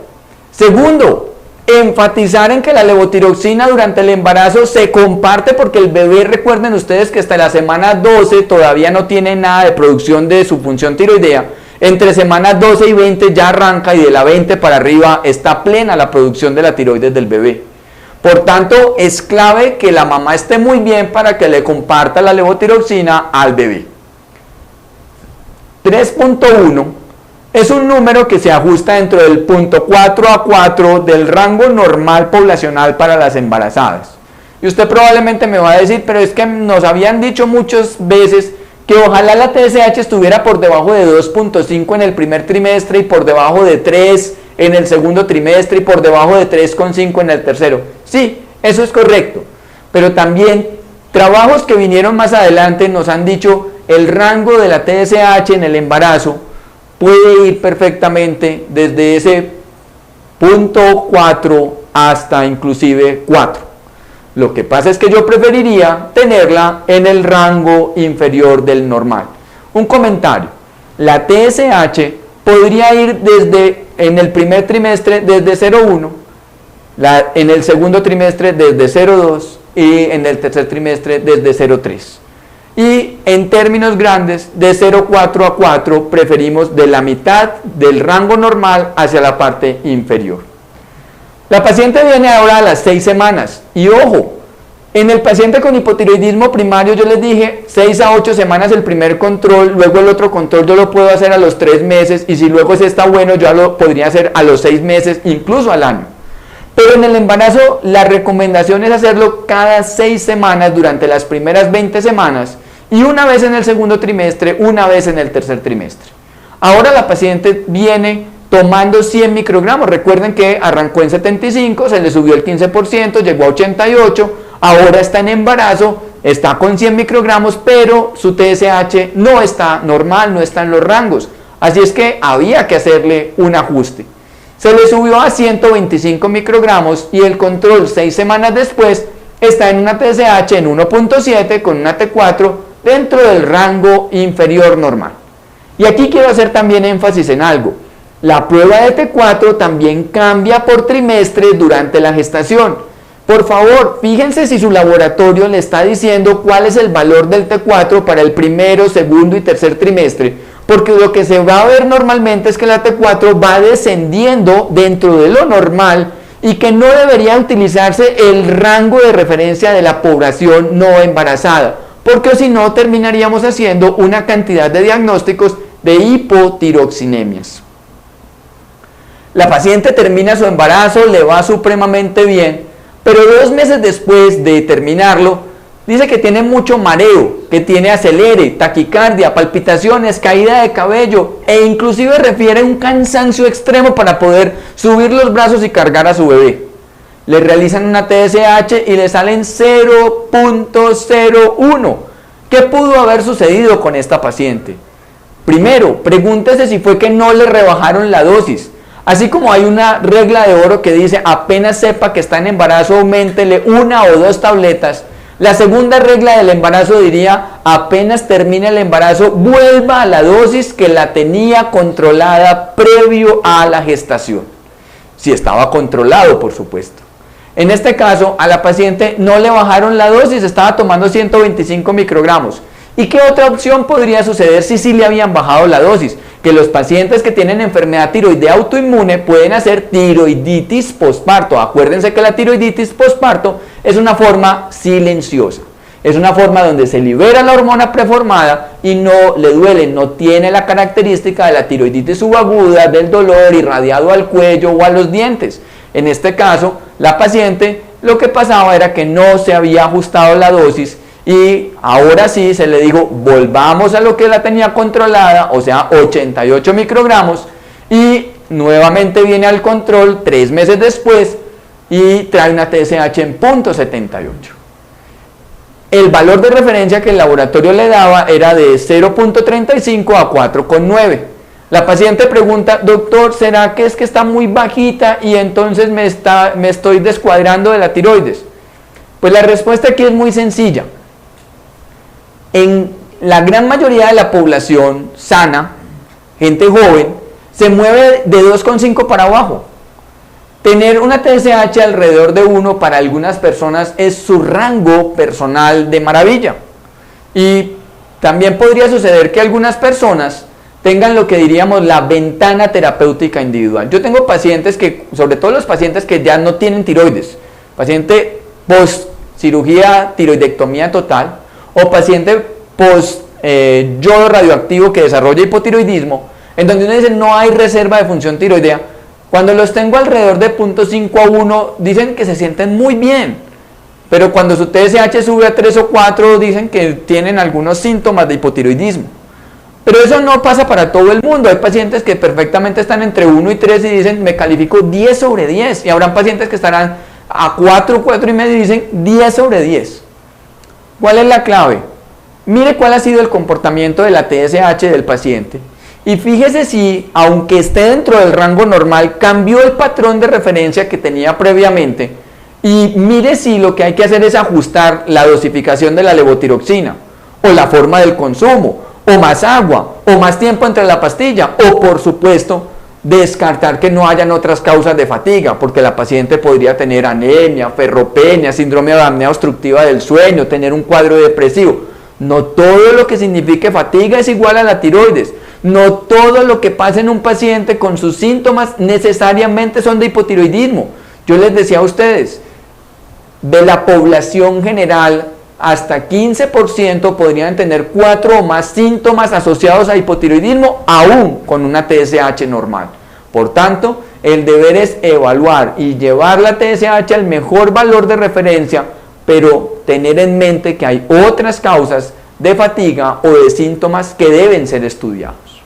Segundo, enfatizar en que la levotiroxina durante el embarazo se comparte, porque el bebé, recuerden ustedes que hasta la semana 12 todavía no tiene nada de producción de su función tiroidea. Entre semanas 12 y 20 ya arranca, y de la 20 para arriba está plena la producción de la tiroides del bebé. Por tanto, es clave que la mamá esté muy bien para que le comparta la levotiroxina al bebé. 3.1 es un número que se ajusta dentro del punto 4 a 4 del rango normal poblacional para las embarazadas. Y usted probablemente me va a decir, pero es que nos habían dicho muchas veces que ojalá la TSH estuviera por debajo de 2.5 en el primer trimestre y por debajo de 3 en el segundo trimestre y por debajo de 3.5 en el tercero. Sí, eso es correcto, pero también trabajos que vinieron más adelante nos han dicho el rango de la TSH en el embarazo puede ir perfectamente desde ese punto 4 hasta inclusive 4. Lo que pasa es que yo preferiría tenerla en el rango inferior del normal. Un comentario: la TSH podría ir en el primer trimestre desde 0.1, en el segundo trimestre desde 0.2 y en el tercer trimestre desde 0.3. Y en términos grandes, de 0.4 a 4 preferimos de la mitad del rango normal hacia la parte inferior. La paciente viene ahora a las 6 semanas y ojo, en el paciente con hipotiroidismo primario yo les dije 6 a 8 semanas el primer control, luego el otro control yo lo puedo hacer a los 3 meses y si luego ese está bueno yo lo podría hacer a los 6 meses, incluso al año. Pero en el embarazo la recomendación es hacerlo cada 6 semanas durante las primeras 20 semanas y una vez en el segundo trimestre, una vez en el tercer trimestre. Ahora la paciente viene tomando 100 microgramos, recuerden que arrancó en 75, se le subió el 15%, llegó a 88, ahora está en embarazo, está con 100 microgramos, pero su TSH no está normal, no está en los rangos, así es que había que hacerle un ajuste. Se le subió a 125 microgramos y el control 6 semanas después está en una TSH en 1.7 con una T4 dentro del rango inferior normal. Y aquí quiero hacer también énfasis en algo. La prueba de T4 también cambia por trimestre durante la gestación. Por favor, fíjense si su laboratorio le está diciendo cuál es el valor del T4 para el primero, segundo y tercer trimestre, porque lo que se va a ver normalmente es que la T4 va descendiendo dentro de lo normal y que no debería utilizarse el rango de referencia de la población no embarazada, porque si no terminaríamos haciendo una cantidad de diagnósticos de hipotiroxinemias. La paciente termina su embarazo, le va supremamente bien, pero 2 meses después de terminarlo, dice que tiene mucho mareo, que tiene acelere, taquicardia, palpitaciones, caída de cabello e inclusive refiere un cansancio extremo para poder subir los brazos y cargar a su bebé. Le realizan una TSH y le salen 0.01. ¿Qué pudo haber sucedido con esta paciente? Primero, pregúntese si fue que no le rebajaron la dosis. Así como hay una regla de oro que dice apenas sepa que está en embarazo, auméntele 1 o 2 tabletas. La segunda regla del embarazo diría apenas termine el embarazo, vuelva a la dosis que la tenía controlada previo a la gestación. Si estaba controlado, por supuesto. En este caso, a la paciente no le bajaron la dosis, estaba tomando 125 microgramos. ¿Y qué otra opción podría suceder si sí le habían bajado la dosis? Que los pacientes que tienen enfermedad tiroidea autoinmune pueden hacer tiroiditis posparto. Acuérdense que la tiroiditis posparto es una forma silenciosa. Es una forma donde se libera la hormona preformada y no le duele, no tiene la característica de la tiroiditis subaguda, del dolor irradiado al cuello o a los dientes. En este caso, la paciente lo que pasaba era que no se había ajustado la dosis y ahora sí se le dijo volvamos a lo que la tenía controlada, o sea 88 microgramos, y nuevamente viene al control 3 meses después y trae una TSH en 0.78. El valor de referencia que el laboratorio le daba era de 0.35 a 4.9. La paciente pregunta, doctor, ¿será que es que está muy bajita y entonces me estoy descuadrando de la tiroides? Pues la respuesta aquí es muy sencilla. En la gran mayoría de la población sana, gente joven, se mueve de 2,5 para abajo. Tener una TSH alrededor de 1 para algunas personas es su rango personal de maravilla. Y también podría suceder que algunas personas tengan lo que diríamos la ventana terapéutica individual. Yo tengo pacientes que, sobre todo los pacientes que ya no tienen tiroides, paciente post cirugía tiroidectomía total, o paciente post yodo radioactivo que desarrolla hipotiroidismo, en donde uno dice no hay reserva de función tiroidea. Cuando los tengo alrededor de 0.5 a 1 dicen que se sienten muy bien, pero cuando su TSH sube a 3 o 4 dicen que tienen algunos síntomas de hipotiroidismo. Pero eso no pasa para todo el mundo. Hay pacientes que perfectamente están entre 1 y 3 y dicen me califico 10 sobre 10, y habrán pacientes que estarán a 4, 4 y medio y dicen 10 sobre 10. ¿Cuál es la clave? Mire cuál ha sido el comportamiento de la TSH del paciente y fíjese si, aunque esté dentro del rango normal, cambió el patrón de referencia que tenía previamente, y mire si lo que hay que hacer es ajustar la dosificación de la levotiroxina o la forma del consumo o más agua o más tiempo entre la pastilla, o por supuesto descartar que no hayan otras causas de fatiga, porque la paciente podría tener anemia, ferropenia, síndrome de apnea obstructiva del sueño, tener un cuadro depresivo. No todo lo que signifique fatiga es igual a la tiroides. No todo lo que pasa en un paciente con sus síntomas necesariamente son de hipotiroidismo. Yo les decía a ustedes, de la población general, hasta 15% podrían tener 4 o más síntomas asociados a hipotiroidismo, aún con una TSH normal. Por tanto, el deber es evaluar y llevar la TSH al mejor valor de referencia, pero tener en mente que hay otras causas de fatiga o de síntomas que deben ser estudiados.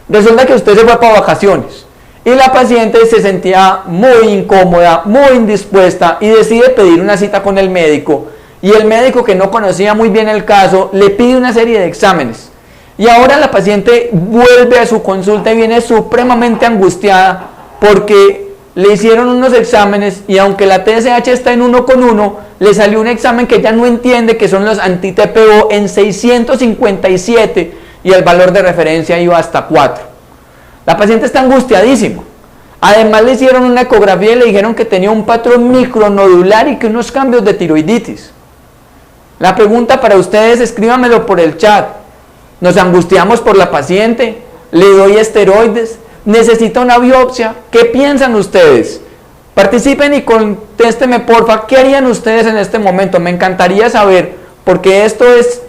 Resulta que usted se fue para vacaciones y la paciente se sentía muy incómoda, muy indispuesta y decide pedir una cita con el médico, y el médico, que no conocía muy bien el caso, le pide una serie de exámenes, y ahora la paciente vuelve a su consulta y viene supremamente angustiada porque le hicieron unos exámenes y aunque la TSH está en 1,1, le salió un examen que ya no entiende, que son los anti-TPO, en 657 y el valor de referencia iba hasta 4. La paciente está angustiadísima. Además le hicieron una ecografía y le dijeron que tenía un patrón micronodular y que unos cambios de tiroiditis. La pregunta para ustedes, escríbamelo por el chat. ¿Nos angustiamos por la paciente? ¿Le doy esteroides? ¿Necesita una biopsia? ¿Qué piensan ustedes? Participen y contéstenme porfa, ¿qué harían ustedes en este momento? Me encantaría saber, porque esto es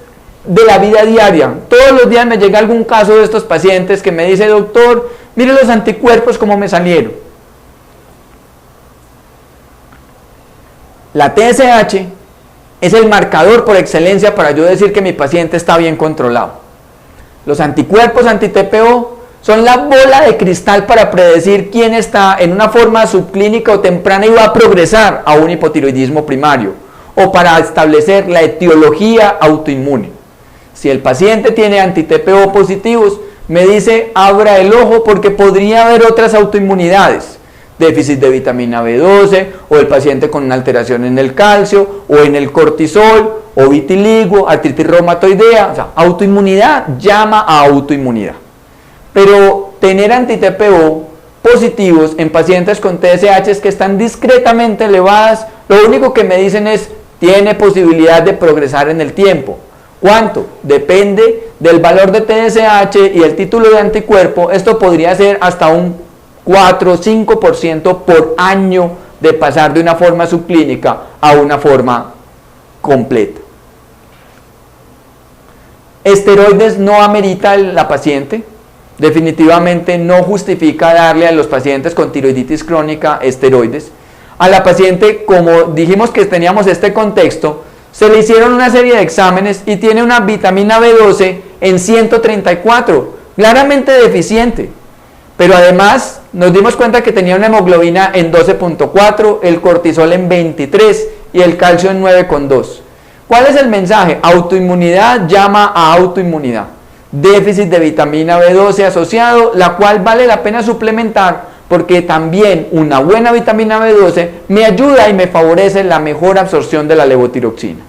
de la vida diaria. Todos los días me llega algún caso de estos pacientes que me dice, doctor, mire los anticuerpos cómo me salieron. La TSH es el marcador por excelencia para yo decir que mi paciente está bien controlado. Los anticuerpos anti-TPO son la bola de cristal para predecir quién está en una forma subclínica o temprana y va a progresar a un hipotiroidismo primario, o para establecer la etiología autoinmune. Si el paciente tiene anti-TPO positivos, me dice abra el ojo porque podría haber otras autoinmunidades, déficit de vitamina B12, o el paciente con una alteración en el calcio, o en el cortisol, o vitiligo, artritis reumatoidea. O sea, autoinmunidad llama a autoinmunidad. Pero tener anti-TPO positivos en pacientes con TSH que están discretamente elevadas, lo único que me dicen es, tiene posibilidad de progresar en el tiempo. ¿Cuánto? Depende del valor de TSH y el título de anticuerpo. Esto podría ser hasta un 4 o 5% por año de pasar de una forma subclínica a una forma completa. Esteroides no amerita la paciente. Definitivamente no justifica darle a los pacientes con tiroiditis crónica esteroides. A la paciente, como dijimos que teníamos este contexto, se le hicieron una serie de exámenes y tiene una vitamina B12 en 134, claramente deficiente. Pero además nos dimos cuenta que tenía una hemoglobina en 12.4, el cortisol en 23 y el calcio en 9.2. ¿Cuál es el mensaje? Autoinmunidad llama a autoinmunidad. Déficit de vitamina B12 asociado, la cual vale la pena suplementar porque también una buena vitamina B12 me ayuda y me favorece la mejor absorción de la levotiroxina.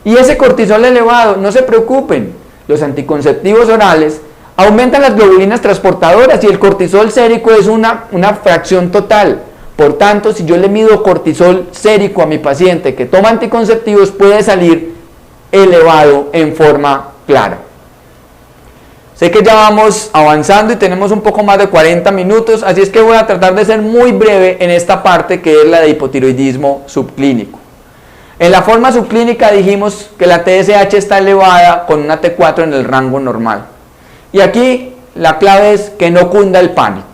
Y ese cortisol elevado, no se preocupen, los anticonceptivos orales aumentan las globulinas transportadoras y el cortisol sérico es una fracción total. Por tanto, si yo le mido cortisol sérico a mi paciente que toma anticonceptivos, puede salir elevado en forma clara. Sé que ya vamos avanzando y tenemos un poco más de 40 minutos, así es que voy a tratar de ser muy breve en esta parte que es la de hipotiroidismo subclínico. En la forma subclínica dijimos que la TSH está elevada con una T4 en el rango normal. Y aquí la clave es que no cunda el pánico.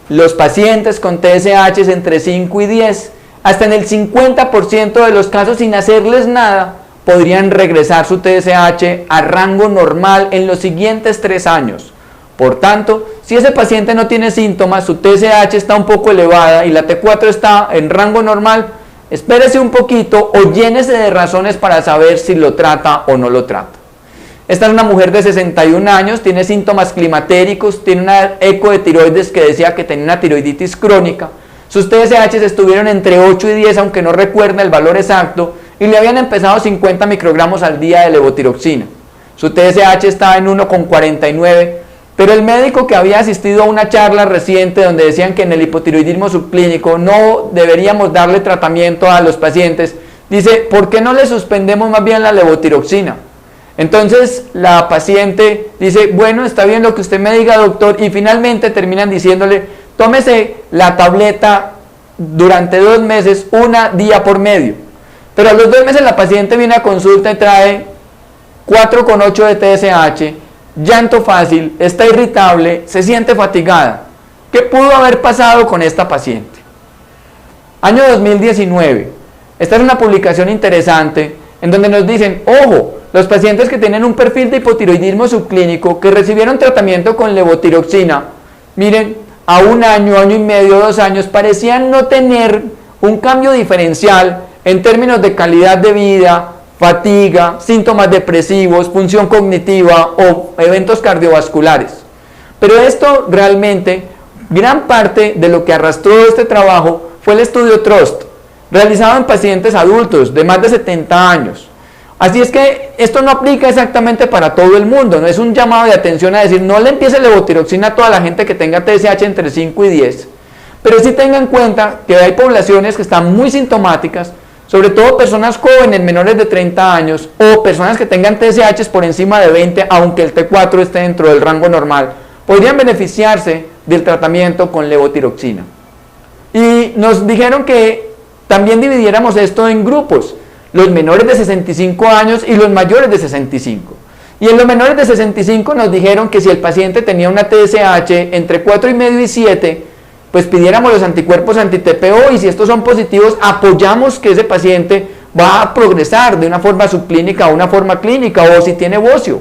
Los pacientes con TSH entre 5 y 10, hasta en el 50% de los casos sin hacerles nada, podrían regresar su TSH a rango normal en los siguientes 3 años. Por tanto, si ese paciente no tiene síntomas, su TSH está un poco elevada y la T4 está en rango normal, espérese un poquito o llénese de razones para saber si lo trata o no lo trata. Esta es una mujer de 61 años, tiene síntomas climatéricos, tiene una eco de tiroides que decía que tenía una tiroiditis crónica. Sus TSH estuvieron entre 8 y 10, aunque no recuerda el valor exacto, y le habían empezado 50 microgramos al día de levotiroxina. Su TSH estaba en 1,49, pero el médico que había asistido a una charla reciente donde decían que en el hipotiroidismo subclínico no deberíamos darle tratamiento a los pacientes, dice, ¿por qué no le suspendemos más bien la levotiroxina? Entonces la paciente dice, bueno, está bien lo que usted me diga, doctor, y finalmente terminan diciéndole, tómese la tableta durante 2 meses, una día por medio. Pero a los 2 meses la paciente viene a consulta y trae 4,8 de TSH, llanto fácil, está irritable, se siente fatigada. ¿Qué pudo haber pasado con esta paciente? Año 2019. Esta es una publicación interesante en donde nos dicen, ojo, los pacientes que tienen un perfil de hipotiroidismo subclínico que recibieron tratamiento con levotiroxina, miren, a 1 año, año y medio, 2 años, parecían no tener un cambio diferencial en términos de calidad de vida, fatiga, síntomas depresivos, función cognitiva o eventos cardiovasculares. Pero esto realmente, gran parte de lo que arrastró este trabajo fue el estudio TRUST, realizado en pacientes adultos de más de 70 años. Así es que esto no aplica exactamente para todo el mundo, no es un llamado de atención a decir no le empiece levotiroxina a toda la gente que tenga TSH entre 5 y 10, pero sí tenga en cuenta que hay poblaciones que están muy sintomáticas, sobre todo personas jóvenes menores de 30 años o personas que tengan TSH por encima de 20, aunque el T4 esté dentro del rango normal, podrían beneficiarse del tratamiento con levotiroxina. Y nos dijeron que también dividiéramos esto en grupos, los menores de 65 años y los mayores de 65. Y en los menores de 65 nos dijeron que si el paciente tenía una TSH entre 4,5 y 7, pues pidiéramos los anticuerpos anti-TPO, y si estos son positivos, apoyamos que ese paciente va a progresar de una forma subclínica a una forma clínica, o si tiene bocio.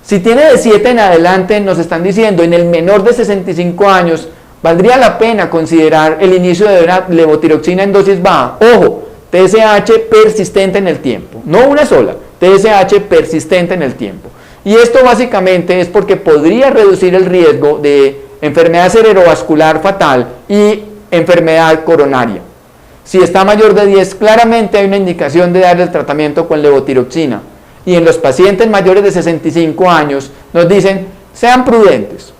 Si tiene de 7 en adelante, nos están diciendo, en el menor de 65 años, valdría la pena considerar el inicio de una levotiroxina en dosis baja. Ojo, TSH persistente en el tiempo, no una sola, TSH persistente en el tiempo. Y esto básicamente es porque podría reducir el riesgo de enfermedad cerebrovascular fatal y enfermedad coronaria. Si está mayor de 10, claramente hay una indicación de darle el tratamiento con levotiroxina. Y en los pacientes mayores de 65 años nos dicen, sean prudentes.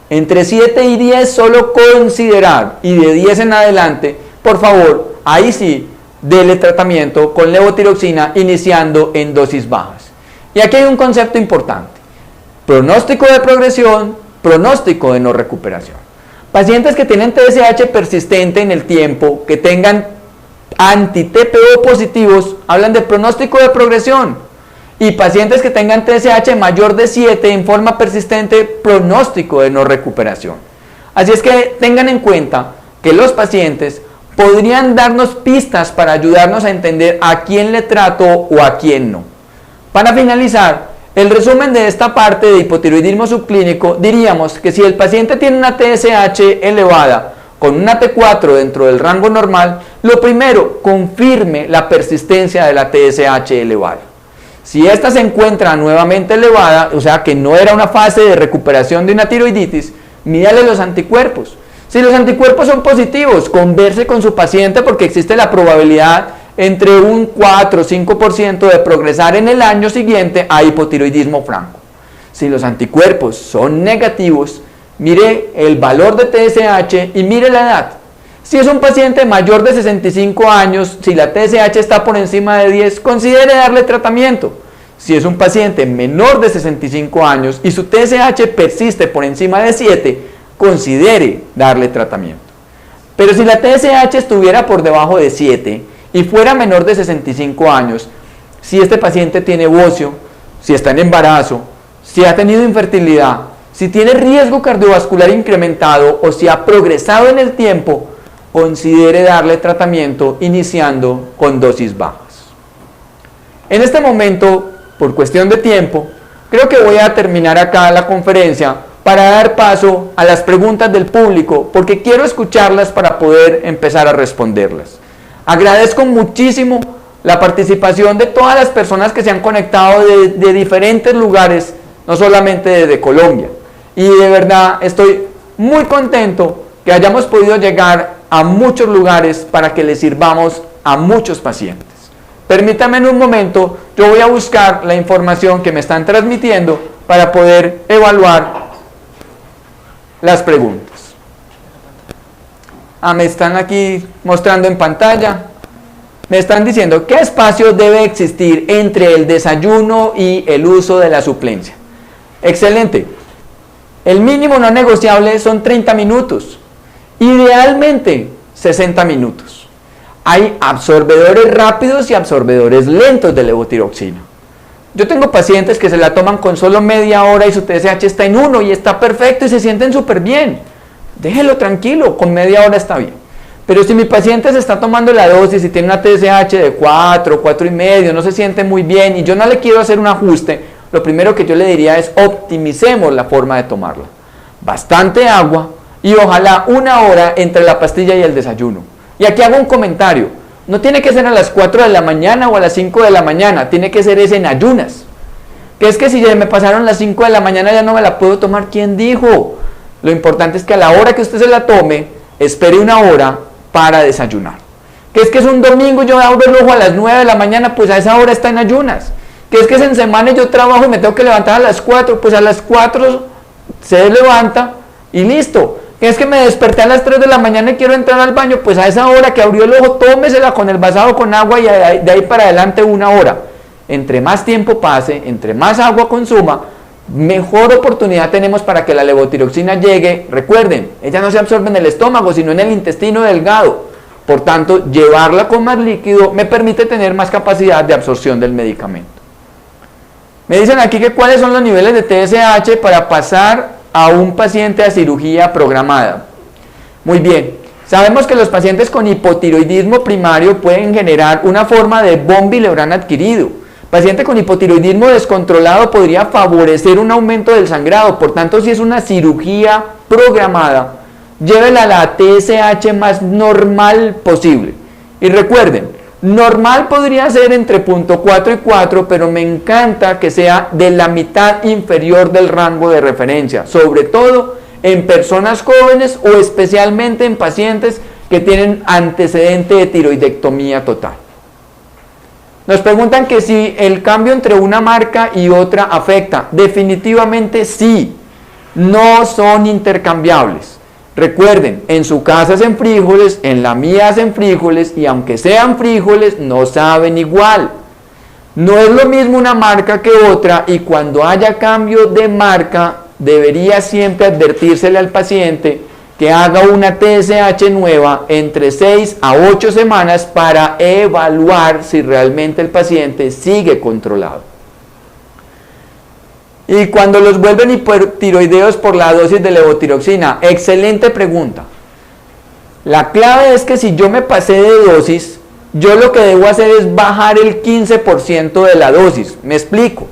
Entre 7 y 10 solo considerar, y de 10 en adelante, por favor, ahí sí, dele tratamiento con levotiroxina iniciando en dosis bajas. Y aquí hay un concepto importante: pronóstico de progresión, pronóstico de no recuperación. Pacientes que tienen TSH persistente en el tiempo, que tengan anti-TPO positivos, hablan de pronóstico de progresión. Y pacientes que tengan TSH mayor de 7 en forma persistente, pronóstico de no recuperación. Así es que tengan en cuenta que los pacientes podrían darnos pistas para ayudarnos a entender a quién le trato o a quién no. Para finalizar, el resumen de esta parte de hipotiroidismo subclínico, diríamos que si el paciente tiene una TSH elevada con una T4 dentro del rango normal, lo primero, confirme la persistencia de la TSH elevada. Si esta se encuentra nuevamente elevada, o sea que no era una fase de recuperación de una tiroiditis, mídale los anticuerpos. Si los anticuerpos son positivos, converse con su paciente porque existe la probabilidad entre un 4 o 5% de progresar en el año siguiente a hipotiroidismo franco. Si los anticuerpos son negativos, mire el valor de TSH y mire la edad. Si es un paciente mayor de 65 años, si la TSH está por encima de 10, considere darle tratamiento. Si es un paciente menor de 65 años y su TSH persiste por encima de 7, considere darle tratamiento. Pero si la TSH estuviera por debajo de 7 y fuera menor de 65 años, si este paciente tiene bocio, si está en embarazo, si ha tenido infertilidad, si tiene riesgo cardiovascular incrementado o si ha progresado en el tiempo, considere darle tratamiento iniciando con dosis bajas. En este momento, por cuestión de tiempo, creo que voy a terminar acá la conferencia para dar paso a las preguntas del público, porque quiero escucharlas para poder empezar a responderlas. Agradezco muchísimo la participación de todas las personas que se han conectado de diferentes lugares, no solamente desde Colombia. Y de verdad estoy muy contento que hayamos podido llegar a muchos lugares para que les sirvamos a muchos pacientes. Permítanme en un momento, yo voy a buscar la información que me están transmitiendo para poder evaluar las preguntas. Me están aquí mostrando en pantalla. Me están diciendo, ¿qué espacio debe existir entre el desayuno y el uso de la suplencia? Excelente. El mínimo no negociable son 30 minutos. Idealmente 60 minutos. Hay absorbedores rápidos y absorbedores lentos de levotiroxina. Yo tengo pacientes que se la toman con solo media hora y su TSH está en 1 y está perfecto y se sienten súper bien. Déjelo tranquilo, con media hora está bien. Pero si mi paciente se está tomando la dosis y tiene una TSH de 4, 4,5, no se siente muy bien y yo no le quiero hacer un ajuste, lo primero que yo le diría es optimicemos la forma de tomarla. Bastante agua y ojalá 1 hora entre la pastilla y el desayuno. Y aquí hago un comentario. No tiene que ser a las 4 de la mañana o a las 5 de la mañana, tiene que ser en ayunas. Que es que si ya me pasaron las 5 de la mañana ya no me la puedo tomar, ¿quién dijo? Lo importante es que a la hora que usted se la tome, espere 1 hora para desayunar. Que es un domingo, yo abro el ojo a las 9 de la mañana, pues a esa hora está en ayunas. Que es en semana yo trabajo y me tengo que levantar a las 4, pues a las 4 se levanta y listo. Que es que me desperté a las 3 de la mañana y quiero entrar al baño, pues a esa hora que abrió el ojo, tómesela con el vasado con agua y de ahí para adelante 1 hora. Entre más tiempo pase, entre más agua consuma, mejor oportunidad tenemos para que la levotiroxina llegue. Recuerden, ella no se absorbe en el estómago, sino en el intestino delgado. Por tanto, llevarla con más líquido me permite tener más capacidad de absorción del medicamento. Me dicen aquí que cuáles son los niveles de TSH para pasar a un paciente a cirugía programada. Muy bien, sabemos que los pacientes con hipotiroidismo primario pueden generar una forma de von Willebrand adquirido. Paciente con hipotiroidismo descontrolado podría favorecer un aumento del sangrado. Por tanto, si es una cirugía programada, llévela a la TSH más normal posible. Y recuerden, normal podría ser entre 0.4 y 4, pero me encanta que sea de la mitad inferior del rango de referencia, sobre todo en personas jóvenes o especialmente en pacientes que tienen antecedente de tiroidectomía total. Nos preguntan que si el cambio entre una marca y otra afecta. Definitivamente sí, no son intercambiables. Recuerden, en su casa hacen frijoles, en la mía hacen frijoles y aunque sean frijoles no saben igual. No es lo mismo una marca que otra y cuando haya cambio de marca debería siempre advertírsele al paciente que haga una TSH nueva entre 6 a 8 semanas para evaluar si realmente el paciente sigue controlado. Y cuando los vuelven hipertiroideos por la dosis de levotiroxina, excelente pregunta. La clave es que si yo me pasé de dosis, yo lo que debo hacer es bajar el 15% de la dosis. Me explico.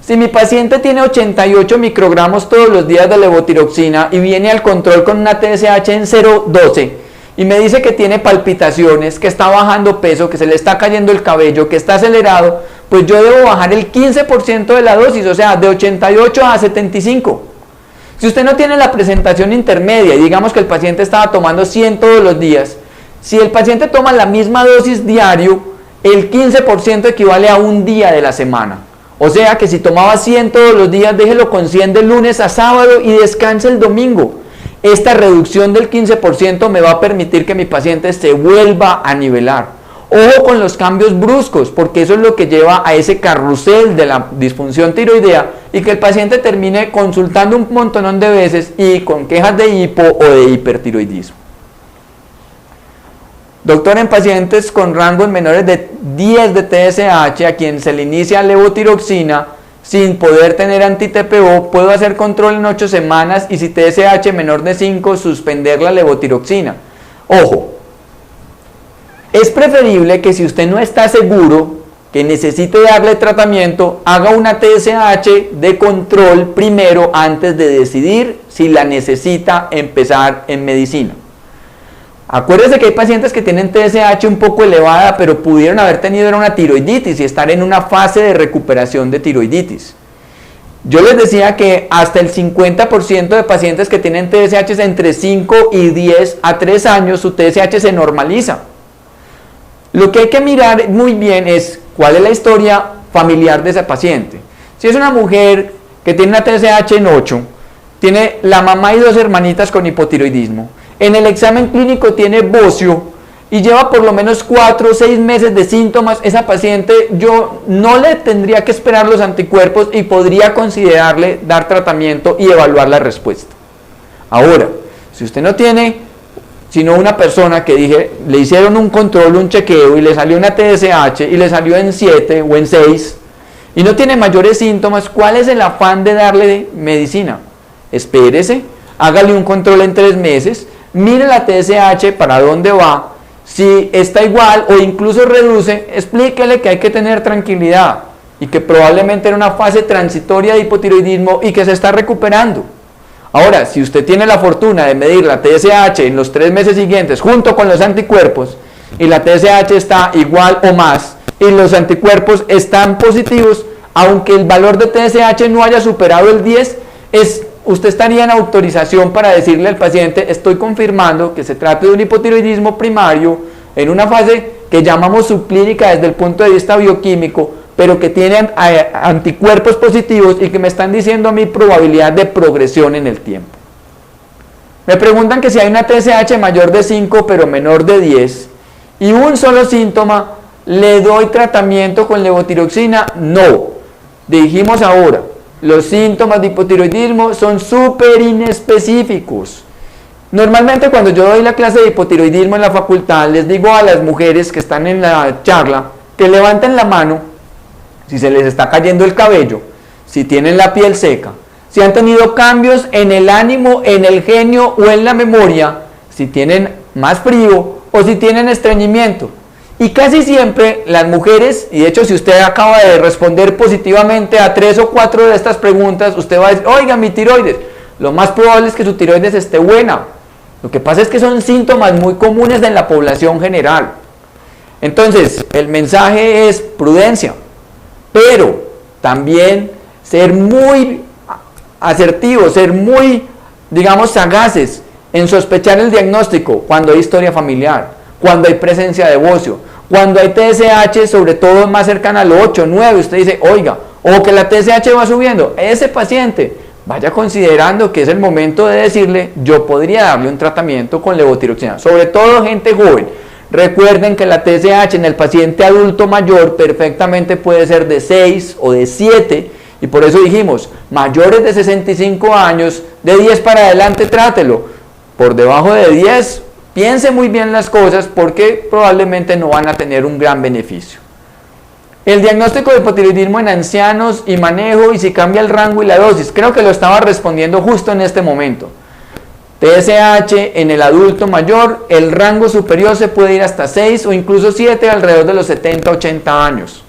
Si mi paciente tiene 88 microgramos todos los días de levotiroxina y viene al control con una TSH en 0,12 y me dice que tiene palpitaciones, que está bajando peso, que se le está cayendo el cabello, que está acelerado, pues yo debo bajar el 15% de la dosis, o sea, de 88 a 75. Si usted no tiene la presentación intermedia y digamos que el paciente estaba tomando 100 todos los días, si el paciente toma la misma dosis diario, el 15% equivale a un día de la semana. O sea que si tomaba 100 todos los días, déjelo con 100 de lunes a sábado y descanse el domingo. Esta reducción del 15% me va a permitir que mi paciente se vuelva a nivelar. Ojo con los cambios bruscos, porque eso es lo que lleva a ese carrusel de la disfunción tiroidea y que el paciente termine consultando un montonón de veces y con quejas de hipo o de hipertiroidismo. Doctor, en pacientes con rangos menores de 10 de TSH a quien se le inicia levotiroxina sin poder tener anti-TPO, puedo hacer control en 8 semanas y si TSH menor de 5, suspender la levotiroxina. Ojo, es preferible que si usted no está seguro que necesite darle tratamiento, haga una TSH de control primero antes de decidir si la necesita empezar en medicina. Acuérdese que hay pacientes que tienen TSH un poco elevada, pero pudieron haber tenido una tiroiditis y estar en una fase de recuperación de tiroiditis. Yo les decía que hasta el 50% de pacientes que tienen TSH entre 5 y 10 a 3 años, su TSH se normaliza. Lo que hay que mirar muy bien es cuál es la historia familiar de ese paciente. Si es una mujer que tiene una TSH en 8, tiene la mamá y 2 hermanitas con hipotiroidismo, en el examen clínico tiene bocio y lleva por lo menos 4 o 6 meses de síntomas, esa paciente yo no le tendría que esperar los anticuerpos y podría considerarle dar tratamiento y evaluar la respuesta. Ahora, si usted no tiene sino una persona que le hicieron un control, un chequeo y le salió una TSH y le salió en 7 o en 6 y no tiene mayores síntomas, ¿cuál es el afán de darle medicina? Espérese, hágale un control en 3 meses, mire la TSH para dónde va, si está igual o incluso reduce, explíquele que hay que tener tranquilidad y que probablemente era una fase transitoria de hipotiroidismo y que se está recuperando. Ahora, si usted tiene la fortuna de medir la TSH en los 3 meses siguientes junto con los anticuerpos y la TSH está igual o más y los anticuerpos están positivos, aunque el valor de TSH no haya superado el 10, usted estaría en autorización para decirle al paciente, estoy confirmando que se trata de un hipotiroidismo primario, en una fase que llamamos subclínica desde el punto de vista bioquímico, pero que tienen anticuerpos positivos y que me están diciendo a mí probabilidad de progresión en el tiempo. Me preguntan que si hay una TSH mayor de 5 pero menor de 10 y un solo síntoma, ¿le doy tratamiento con levotiroxina? No. Dijimos ahora, los síntomas de hipotiroidismo son súper inespecíficos. Normalmente cuando yo doy la clase de hipotiroidismo en la facultad, les digo a las mujeres que están en la charla que levanten la mano si se les está cayendo el cabello, si tienen la piel seca, si han tenido cambios en el ánimo, en el genio o en la memoria, si tienen más frío o si tienen estreñimiento. Y casi siempre las mujeres, y de hecho si usted acaba de responder positivamente a 3 o 4 de estas preguntas, usted va a decir, oiga, mi tiroides, lo más probable es que su tiroides esté buena. Lo que pasa es que son síntomas muy comunes en la población general. Entonces, el mensaje es prudencia, pero también ser muy asertivos, ser muy, digamos, sagaces en sospechar el diagnóstico cuando hay historia familiar, cuando hay presencia de bocio, cuando hay TSH, sobre todo más cercana al 8, 9, usted dice, oiga, o que la TSH va subiendo, ese paciente vaya considerando que es el momento de decirle, yo podría darle un tratamiento con levotiroxina, sobre todo gente joven. Recuerden que la TSH en el paciente adulto mayor perfectamente puede ser de 6 o de 7, y por eso dijimos, mayores de 65 años, de 10 para adelante trátelo, por debajo de 10, piense muy bien las cosas porque probablemente no van a tener un gran beneficio. El diagnóstico de hipotiroidismo en ancianos y manejo y si cambia el rango y la dosis, creo que lo estaba respondiendo justo en este momento. TSH en el adulto mayor, el rango superior se puede ir hasta 6 o incluso 7 alrededor de los 70-80 años.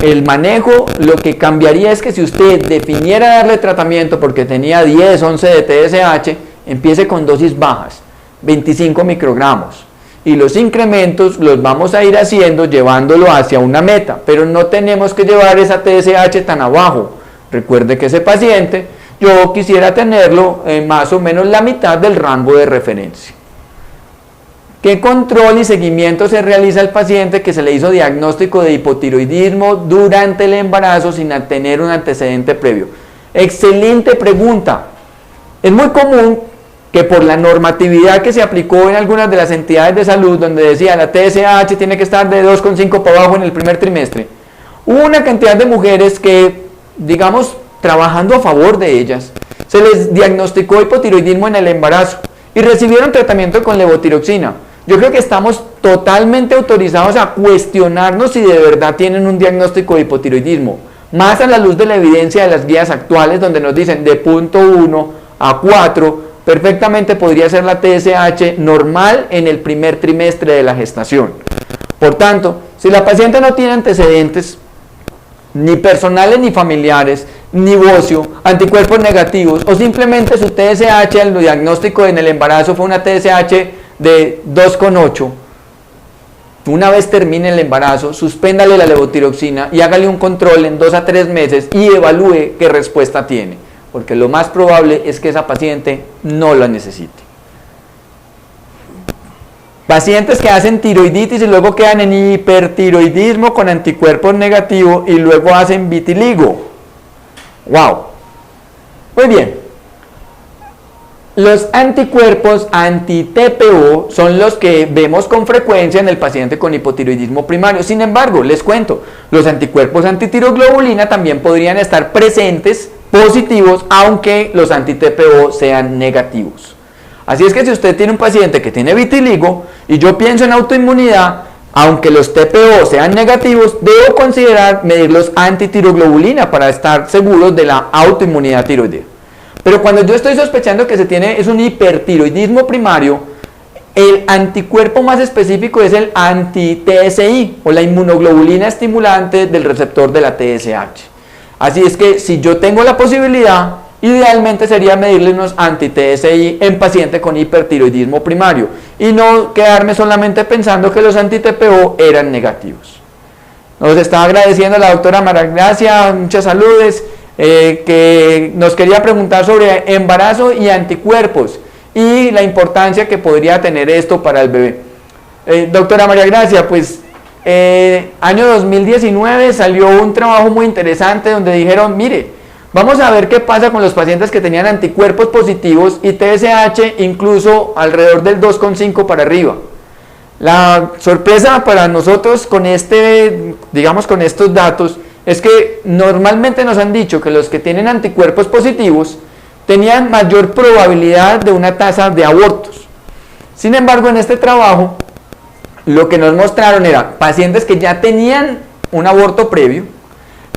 El manejo, lo que cambiaría es que si usted definiera darle tratamiento porque tenía 10, 11 de TSH, empiece con dosis bajas, 25 microgramos. Y los incrementos los vamos a ir haciendo llevándolo hacia una meta, pero no tenemos que llevar esa TSH tan abajo. Recuerde que ese paciente, yo quisiera tenerlo en más o menos la mitad del rango de referencia. ¿Qué control y seguimiento se realiza al paciente que se le hizo diagnóstico de hipotiroidismo durante el embarazo sin tener un antecedente previo? Excelente pregunta. Es muy común que por la normatividad que se aplicó en algunas de las entidades de salud, donde decía la TSH tiene que estar de 2,5 para abajo en el primer trimestre, hubo una cantidad de mujeres que, digamos, trabajando a favor de ellas, se les diagnosticó hipotiroidismo en el embarazo y recibieron tratamiento con levotiroxina. Yo creo que estamos totalmente autorizados a cuestionarnos si de verdad tienen un diagnóstico de hipotiroidismo, más a la luz de la evidencia de las guías actuales donde nos dicen de punto 1 a 4, perfectamente podría ser la TSH normal en el primer trimestre de la gestación. Por tanto, si la paciente no tiene antecedentes, ni personales ni familiares, ni bocio, anticuerpos negativos, o simplemente su TSH, el diagnóstico en el embarazo fue una TSH de 2,8, una vez termine el embarazo, suspéndale la levotiroxina y hágale un control en 2 a 3 meses y evalúe qué respuesta tiene, porque lo más probable es que esa paciente no la necesite. Pacientes que hacen tiroiditis y luego quedan en hipertiroidismo con anticuerpos negativos y luego hacen vitiligo. ¡Wow! Muy bien. Los anticuerpos anti-TPO son los que vemos con frecuencia en el paciente con hipotiroidismo primario. Sin embargo, les cuento, los anticuerpos antitiroglobulina también podrían estar presentes, positivos, aunque los anti-TPO sean negativos. Así es que si usted tiene un paciente que tiene vitiligo y yo pienso en autoinmunidad, aunque los TPO sean negativos, debo considerar medir los antitiroglobulina para estar seguros de la autoinmunidad tiroidea. Pero cuando yo estoy sospechando que es un hipertiroidismo primario, el anticuerpo más específico es el anti-TSI o la inmunoglobulina estimulante del receptor de la TSH. Así es que si yo tengo la posibilidad, idealmente sería medirle unos anti-TSI en paciente con hipertiroidismo primario y no quedarme solamente pensando que los anti-TPO eran negativos. Nos está agradeciendo la doctora Maragracia, muchas saludes, que nos quería preguntar sobre embarazo y anticuerpos y la importancia que podría tener esto para el bebé. Doctora María Gracia, pues año 2019 salió un trabajo muy interesante donde dijeron, mire, vamos a ver qué pasa con los pacientes que tenían anticuerpos positivos y TSH incluso alrededor del 2,5 para arriba. La sorpresa para nosotros con con estos datos es que normalmente nos han dicho que los que tienen anticuerpos positivos tenían mayor probabilidad de una tasa de abortos. Sin embargo, en este trabajo lo que nos mostraron era pacientes que ya tenían un aborto previo,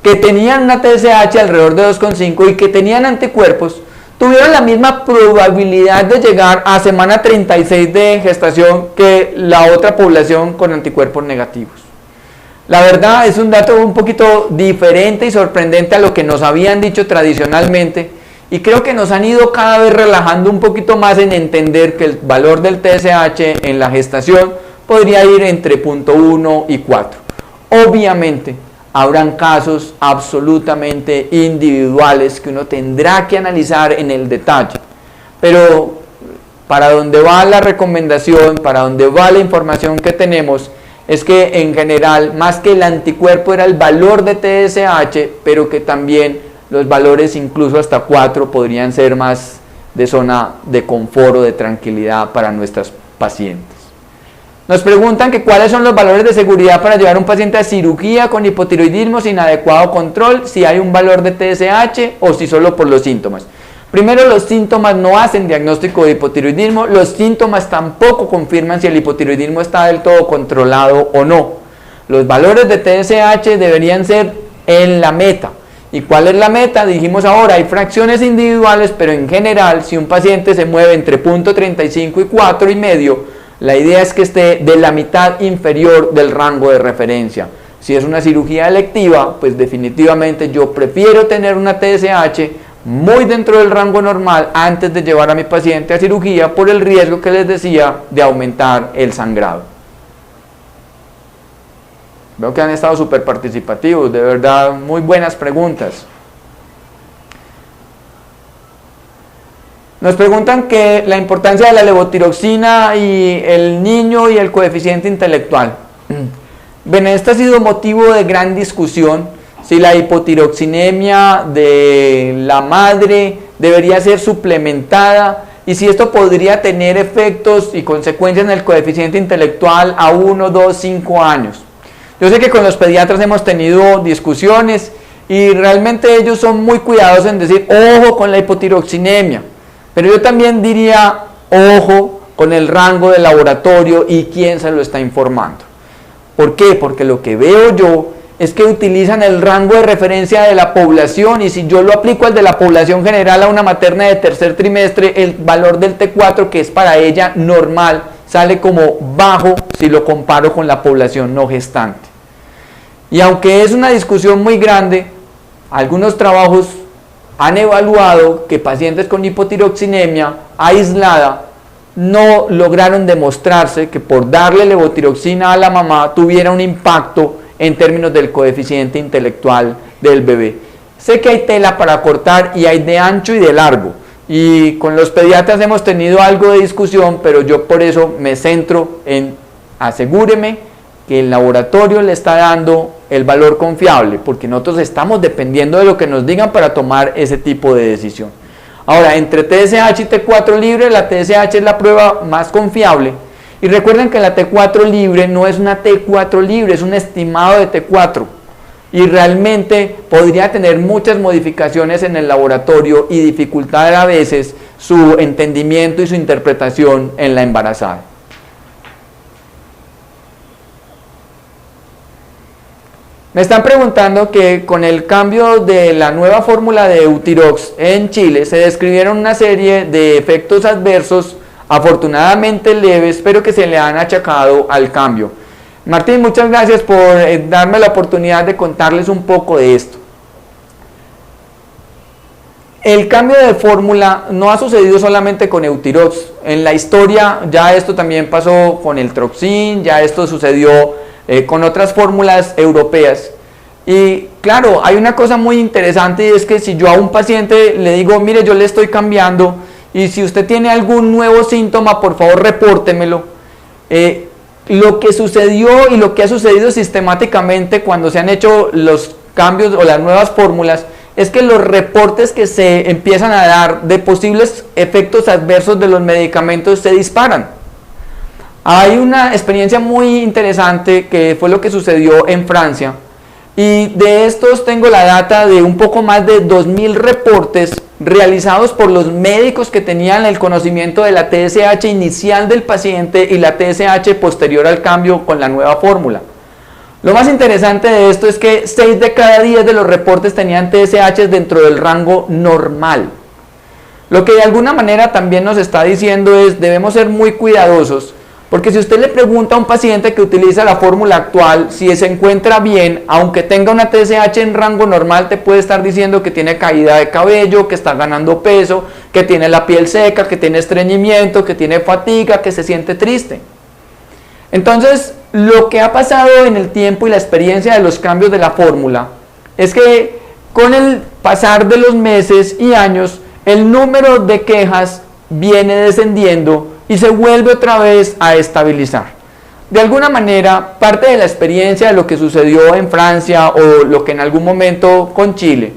que tenían una TSH alrededor de 2,5 y que tenían anticuerpos, tuvieron la misma probabilidad de llegar a semana 36 de gestación que la otra población con anticuerpos negativos. La verdad es un dato un poquito diferente y sorprendente a lo que nos habían dicho tradicionalmente, y creo que nos han ido cada vez relajando un poquito más en entender que el valor del TSH en la gestación podría ir entre 0,1 y 4. Obviamente habrán casos absolutamente individuales que uno tendrá que analizar en el detalle, pero para donde va la recomendación, para donde va la información que tenemos, es que en general, más que el anticuerpo era el valor de TSH, pero que también los valores incluso hasta 4 podrían ser más de zona de confort o de tranquilidad para nuestras pacientes. Nos preguntan que cuáles son los valores de seguridad para llevar a un paciente a cirugía con hipotiroidismo sin adecuado control, si hay un valor de TSH o si solo por los síntomas. Primero, los síntomas no hacen diagnóstico de hipotiroidismo, los síntomas tampoco confirman si el hipotiroidismo está del todo controlado o no. Los valores de TSH deberían ser en la meta. ¿Y cuál es la meta? Dijimos ahora, hay fracciones individuales, pero en general, si un paciente se mueve entre 0,35 y 4,5, la idea es que esté de la mitad inferior del rango de referencia. Si es una cirugía electiva, pues definitivamente yo prefiero tener una TSH muy dentro del rango normal antes de llevar a mi paciente a cirugía por el riesgo que les decía de aumentar el sangrado. Veo que han estado súper participativos, de verdad, muy buenas preguntas. Nos preguntan que la importancia de la levotiroxina y el niño y el coeficiente intelectual. Bueno, este ha sido motivo de gran discusión, si la hipotiroxinemia de la madre debería ser suplementada y si esto podría tener efectos y consecuencias en el coeficiente intelectual a 1, 2, 5 años. Yo sé que con los pediatras hemos tenido discusiones y realmente ellos son muy cuidadosos en decir, ojo con la hipotiroxinemia. Pero yo también diría, ojo con el rango de laboratorio y quién se lo está informando. ¿Por qué? Porque lo que veo yo es que utilizan el rango de referencia de la población y si yo lo aplico al de la población general a una materna de tercer trimestre, el valor del T4 que es para ella normal sale como bajo si lo comparo con la población no gestante. Y aunque es una discusión muy grande, algunos trabajos han evaluado que pacientes con hipotiroxinemia aislada no lograron demostrarse que por darle levotiroxina a la mamá tuviera un impacto en términos del coeficiente intelectual del bebé. Sé que hay tela para cortar y hay de ancho y de largo, y con los pediatras hemos tenido algo de discusión, pero yo por eso me centro en asegúreme que el laboratorio le está dando el valor confiable, porque nosotros estamos dependiendo de lo que nos digan para tomar ese tipo de decisión. Ahora, entre TSH y T4 libre, la TSH es la prueba más confiable, y recuerden que la T4 libre no es una T4 libre, es un estimado de T4, y realmente podría tener muchas modificaciones en el laboratorio y dificultar a veces su entendimiento y su interpretación en la embarazada. Me están preguntando que con el cambio de la nueva fórmula de Eutirox en Chile se describieron una serie de efectos adversos afortunadamente leves, pero que se le han achacado al cambio. Martín, muchas gracias por darme la oportunidad de contarles un poco de esto. El cambio de fórmula no ha sucedido solamente con Eutirox. En la historia ya esto también pasó con el Troxin, ya esto sucedió con otras fórmulas europeas. Y claro, hay una cosa muy interesante y es que si yo a un paciente le digo, mire, yo le estoy cambiando y si usted tiene algún nuevo síntoma, por favor repórtemelo. lo que sucedió y lo que ha sucedido sistemáticamente cuando se han hecho los cambios o las nuevas fórmulas es que los reportes que se empiezan a dar de posibles efectos adversos de los medicamentos se disparan. Hay una experiencia muy interesante que fue lo que sucedió en Francia, y de estos tengo la data de un poco más de 2000 reportes realizados por los médicos que tenían el conocimiento de la TSH inicial del paciente y la TSH posterior al cambio con la nueva fórmula. Lo más interesante de esto es que 6 de cada 10 de los reportes tenían TSH dentro del rango normal. Lo que de alguna manera también nos está diciendo es debemos ser muy cuidadosos, porque si usted le pregunta a un paciente que utiliza la fórmula actual si se encuentra bien, aunque tenga una TSH en rango normal, te puede estar diciendo que tiene caída de cabello, que está ganando peso, que tiene la piel seca, que tiene estreñimiento, que tiene fatiga, que se siente triste. Entonces, lo que ha pasado en el tiempo y la experiencia de los cambios de la fórmula es que con el pasar de los meses y años, el número de quejas viene descendiendo y se vuelve otra vez a estabilizar. De alguna manera, parte de la experiencia de lo que sucedió en Francia o lo que en algún momento con Chile,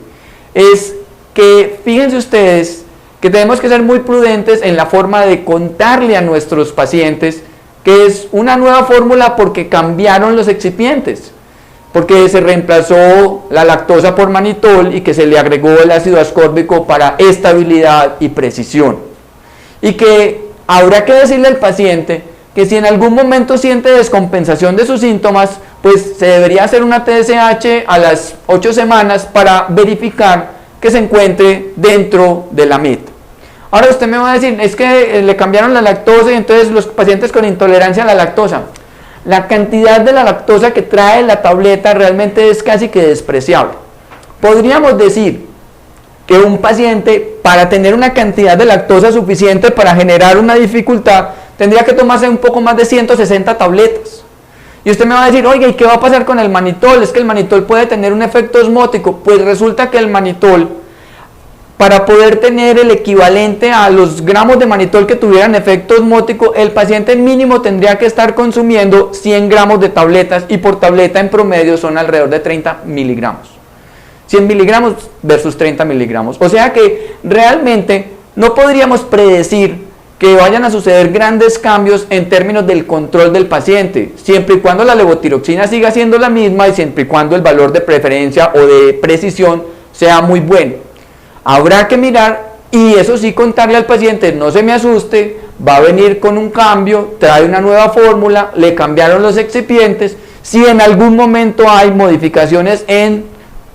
es que fíjense ustedes que tenemos que ser muy prudentes en la forma de contarle a nuestros pacientes que es una nueva fórmula porque cambiaron los excipientes, porque se reemplazó la lactosa por manitol y que se le agregó el ácido ascórbico para estabilidad y precisión. Y que habrá que decirle al paciente que si en algún momento siente descompensación de sus síntomas, pues se debería hacer una TSH a las 8 semanas para verificar que se encuentre dentro de la meta. Ahora usted me va a decir, es que le cambiaron la lactosa y entonces los pacientes con intolerancia a la lactosa. La cantidad de la lactosa que trae la tableta realmente es casi que despreciable. Podríamos decir que un paciente, para tener una cantidad de lactosa suficiente para generar una dificultad, tendría que tomarse un poco más de 160 tabletas. Y usted me va a decir, oiga, ¿y qué va a pasar con el manitol? Es que el manitol puede tener un efecto osmótico. Pues resulta que el manitol, para poder tener el equivalente a los gramos de manitol que tuvieran efecto osmótico, el paciente mínimo tendría que estar consumiendo 100 gramos de tabletas, y por tableta en promedio son alrededor de 30 miligramos. 100 miligramos versus 30 miligramos. O sea que realmente no podríamos predecir que vayan a suceder grandes cambios en términos del control del paciente, siempre y cuando la levotiroxina siga siendo la misma y siempre y cuando el valor de preferencia o de precisión sea muy bueno. Habrá que mirar y eso sí contarle al paciente, no se me asuste, va a venir con un cambio, trae una nueva fórmula, le cambiaron los excipientes, si en algún momento hay modificaciones en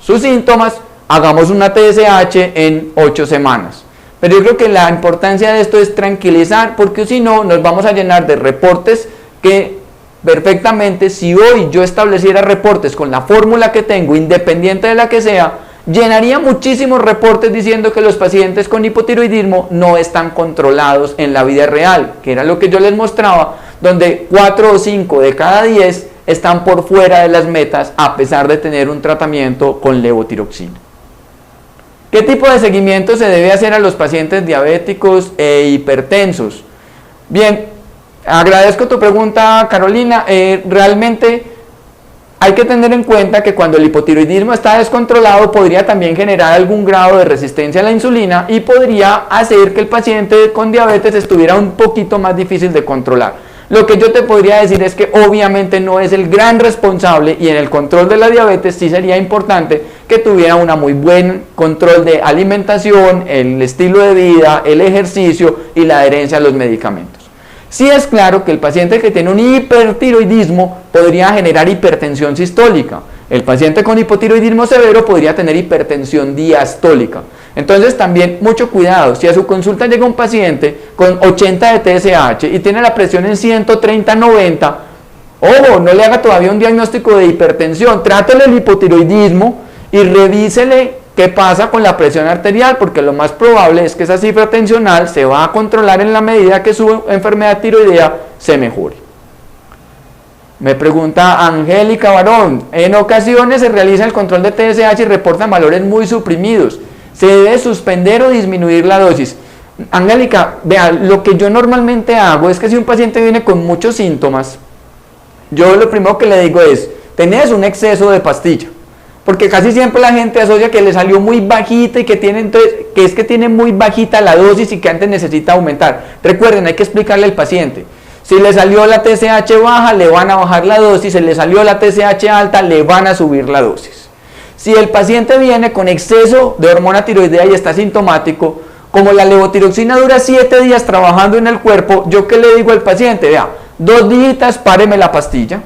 sus síntomas, hagamos una TSH en 8 semanas. Pero yo creo que la importancia de esto es tranquilizar, porque si no nos vamos a llenar de reportes que perfectamente, si hoy yo estableciera reportes con la fórmula que tengo, independiente de la que sea, llenaría muchísimos reportes diciendo que los pacientes con hipotiroidismo no están controlados en la vida real, que era lo que yo les mostraba, donde 4 o 5 de cada 10 están por fuera de las metas a pesar de tener un tratamiento con levotiroxina. ¿Qué tipo de seguimiento se debe hacer a los pacientes diabéticos e hipertensos? Bien, agradezco tu pregunta, Carolina. Realmente hay que tener en cuenta que cuando el hipotiroidismo está descontrolado podría también generar algún grado de resistencia a la insulina y podría hacer que el paciente con diabetes estuviera un poquito más difícil de controlar. Lo que yo te podría decir es que obviamente no es el gran responsable, y en el control de la diabetes sí sería importante que tuviera un muy buen control de alimentación, el estilo de vida, el ejercicio y la adherencia a los medicamentos. Sí es claro que el paciente que tiene un hipertiroidismo podría generar hipertensión sistólica. El paciente con hipotiroidismo severo podría tener hipertensión diastólica. Entonces también mucho cuidado, si a su consulta llega un paciente con 80 de TSH y tiene la presión en 130/90, ojo, no le haga todavía un diagnóstico de hipertensión, trátele el hipotiroidismo y revísele qué pasa con la presión arterial, porque lo más probable es que esa cifra tensional se va a controlar en la medida que su enfermedad tiroidea se mejore. Me pregunta Angélica Barón, en ocasiones se realiza el control de TSH y reportan valores muy suprimidos. ¿Se debe suspender o disminuir la dosis? Angélica, vea, lo que yo normalmente hago es que si un paciente viene con muchos síntomas yo lo primero que le digo es, tenés un exceso de pastilla, porque casi siempre la gente asocia que le salió muy bajita y que tiene, entonces, que es que tiene muy bajita la dosis y que antes necesita aumentar. Recuerden, hay que explicarle al paciente, si le salió la TSH baja, le van a bajar la dosis, si le salió la TSH alta, le van a subir la dosis. Si el paciente viene con exceso de hormona tiroidea y está sintomático, como la levotiroxina dura 7 días trabajando en el cuerpo, ¿yo qué le digo al paciente? Vea, 2 días, páreme la pastilla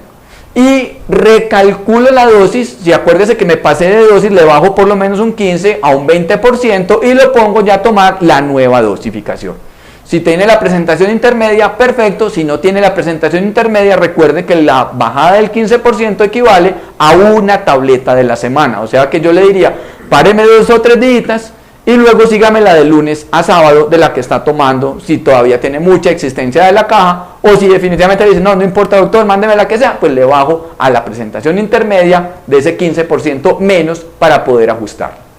y recalculo la dosis. Si acuérdese que me pasé de dosis, le bajo por lo menos un 15 a un 20% y lo pongo ya a tomar la nueva dosificación. Si tiene la presentación intermedia, perfecto. Si no tiene la presentación intermedia, recuerde que la bajada del 15% equivale a una tableta de la semana. O sea que yo le diría, páreme 2 o 3 días y luego sígame la de lunes a sábado de la que está tomando, si todavía tiene mucha existencia de la caja, o si definitivamente le dice, no, no importa doctor, mándeme la que sea, pues le bajo a la presentación intermedia de ese 15% menos para poder ajustar.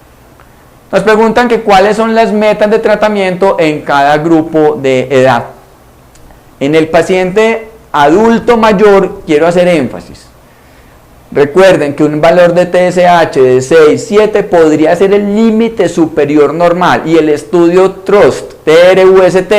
Nos preguntan que cuáles son las metas de tratamiento en cada grupo de edad. En el paciente adulto mayor quiero hacer énfasis. Recuerden que un valor de TSH de 6, 7 podría ser el límite superior normal, y el estudio TRUST, TRUST,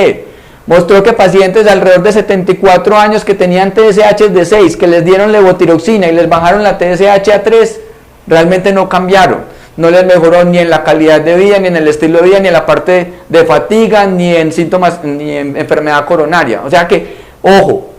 mostró que pacientes de alrededor de 74 años que tenían TSH de 6, que les dieron levotiroxina y les bajaron la TSH a 3, realmente no cambiaron. No les mejoró ni en la calidad de vida, ni en el estilo de vida, ni en la parte de fatiga, ni en síntomas, ni en enfermedad coronaria. O sea que, ojo,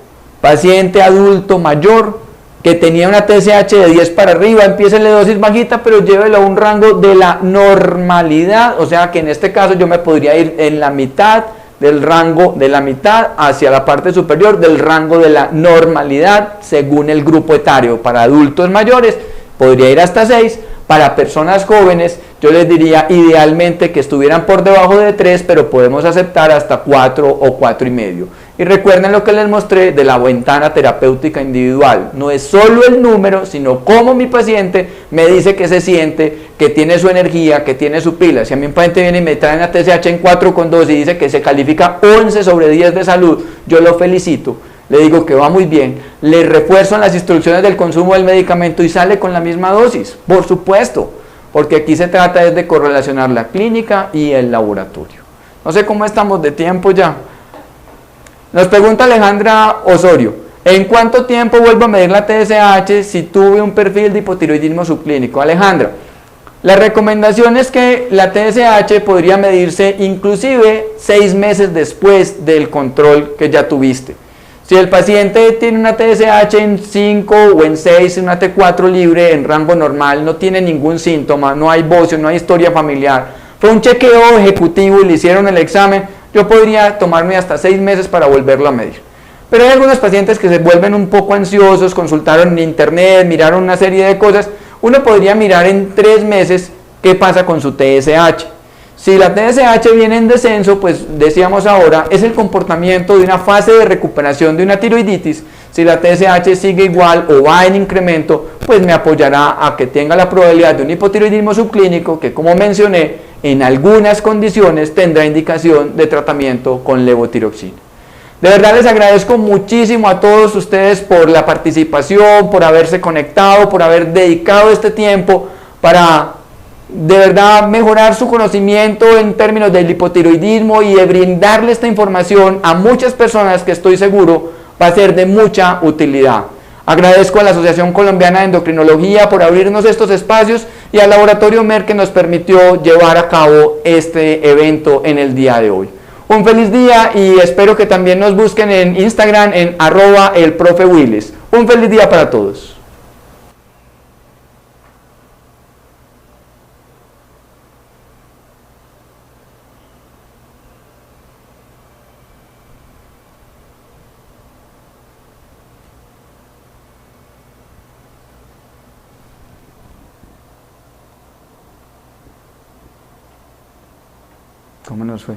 paciente adulto mayor que tenía una TSH de 10 para arriba, empiece la dosis bajita, pero llévelo a un rango de la normalidad. O sea que en este caso yo me podría ir en la mitad del rango de la mitad hacia la parte superior del rango de la normalidad según el grupo etario. Para adultos mayores podría ir hasta 6. Para personas jóvenes, yo les diría idealmente que estuvieran por debajo de 3, pero podemos aceptar hasta 4 o 4,5. Y recuerden lo que les mostré de la ventana terapéutica individual. No es solo el número, sino cómo mi paciente me dice que se siente, que tiene su energía, que tiene su pila. Si a mí un paciente viene y me trae una TSH en 4,2 y dice que se califica 11 sobre 10 de salud, yo lo felicito. Le digo que va muy bien, le refuerzo en las instrucciones del consumo del medicamento y sale con la misma dosis, por supuesto, porque aquí se trata de correlacionar la clínica y el laboratorio. No sé cómo estamos de tiempo ya. Nos pregunta Alejandra Osorio, ¿en cuánto tiempo vuelvo a medir la TSH si tuve un perfil de hipotiroidismo subclínico? Alejandra, la recomendación es que la TSH podría medirse inclusive 6 meses después del control que ya tuviste. Si el paciente tiene una TSH en 5 o en 6, una T4 libre en rango normal, no tiene ningún síntoma, no hay bocio, no hay historia familiar, fue un chequeo ejecutivo y le hicieron el examen, yo podría tomarme hasta 6 meses para volverlo a medir. Pero hay algunos pacientes que se vuelven un poco ansiosos, consultaron en internet, miraron una serie de cosas, uno podría mirar en 3 meses qué pasa con su TSH. Si la TSH viene en descenso, pues decíamos ahora, es el comportamiento de una fase de recuperación de una tiroiditis. Si la TSH sigue igual o va en incremento, pues me apoyará a que tenga la probabilidad de un hipotiroidismo subclínico que, como mencioné, en algunas condiciones tendrá indicación de tratamiento con levotiroxina. De verdad les agradezco muchísimo a todos ustedes por la participación, por haberse conectado, por haber dedicado este tiempo para de verdad mejorar su conocimiento en términos del hipotiroidismo y de brindarle esta información a muchas personas que estoy seguro va a ser de mucha utilidad. Agradezco a la Asociación Colombiana de Endocrinología por abrirnos estos espacios y al Laboratorio Merck que nos permitió llevar a cabo este evento en el día de hoy. Un feliz día y espero que también nos busquen en Instagram en @elprofeWillis. Un feliz día para todos. ¿Cómo nos fue?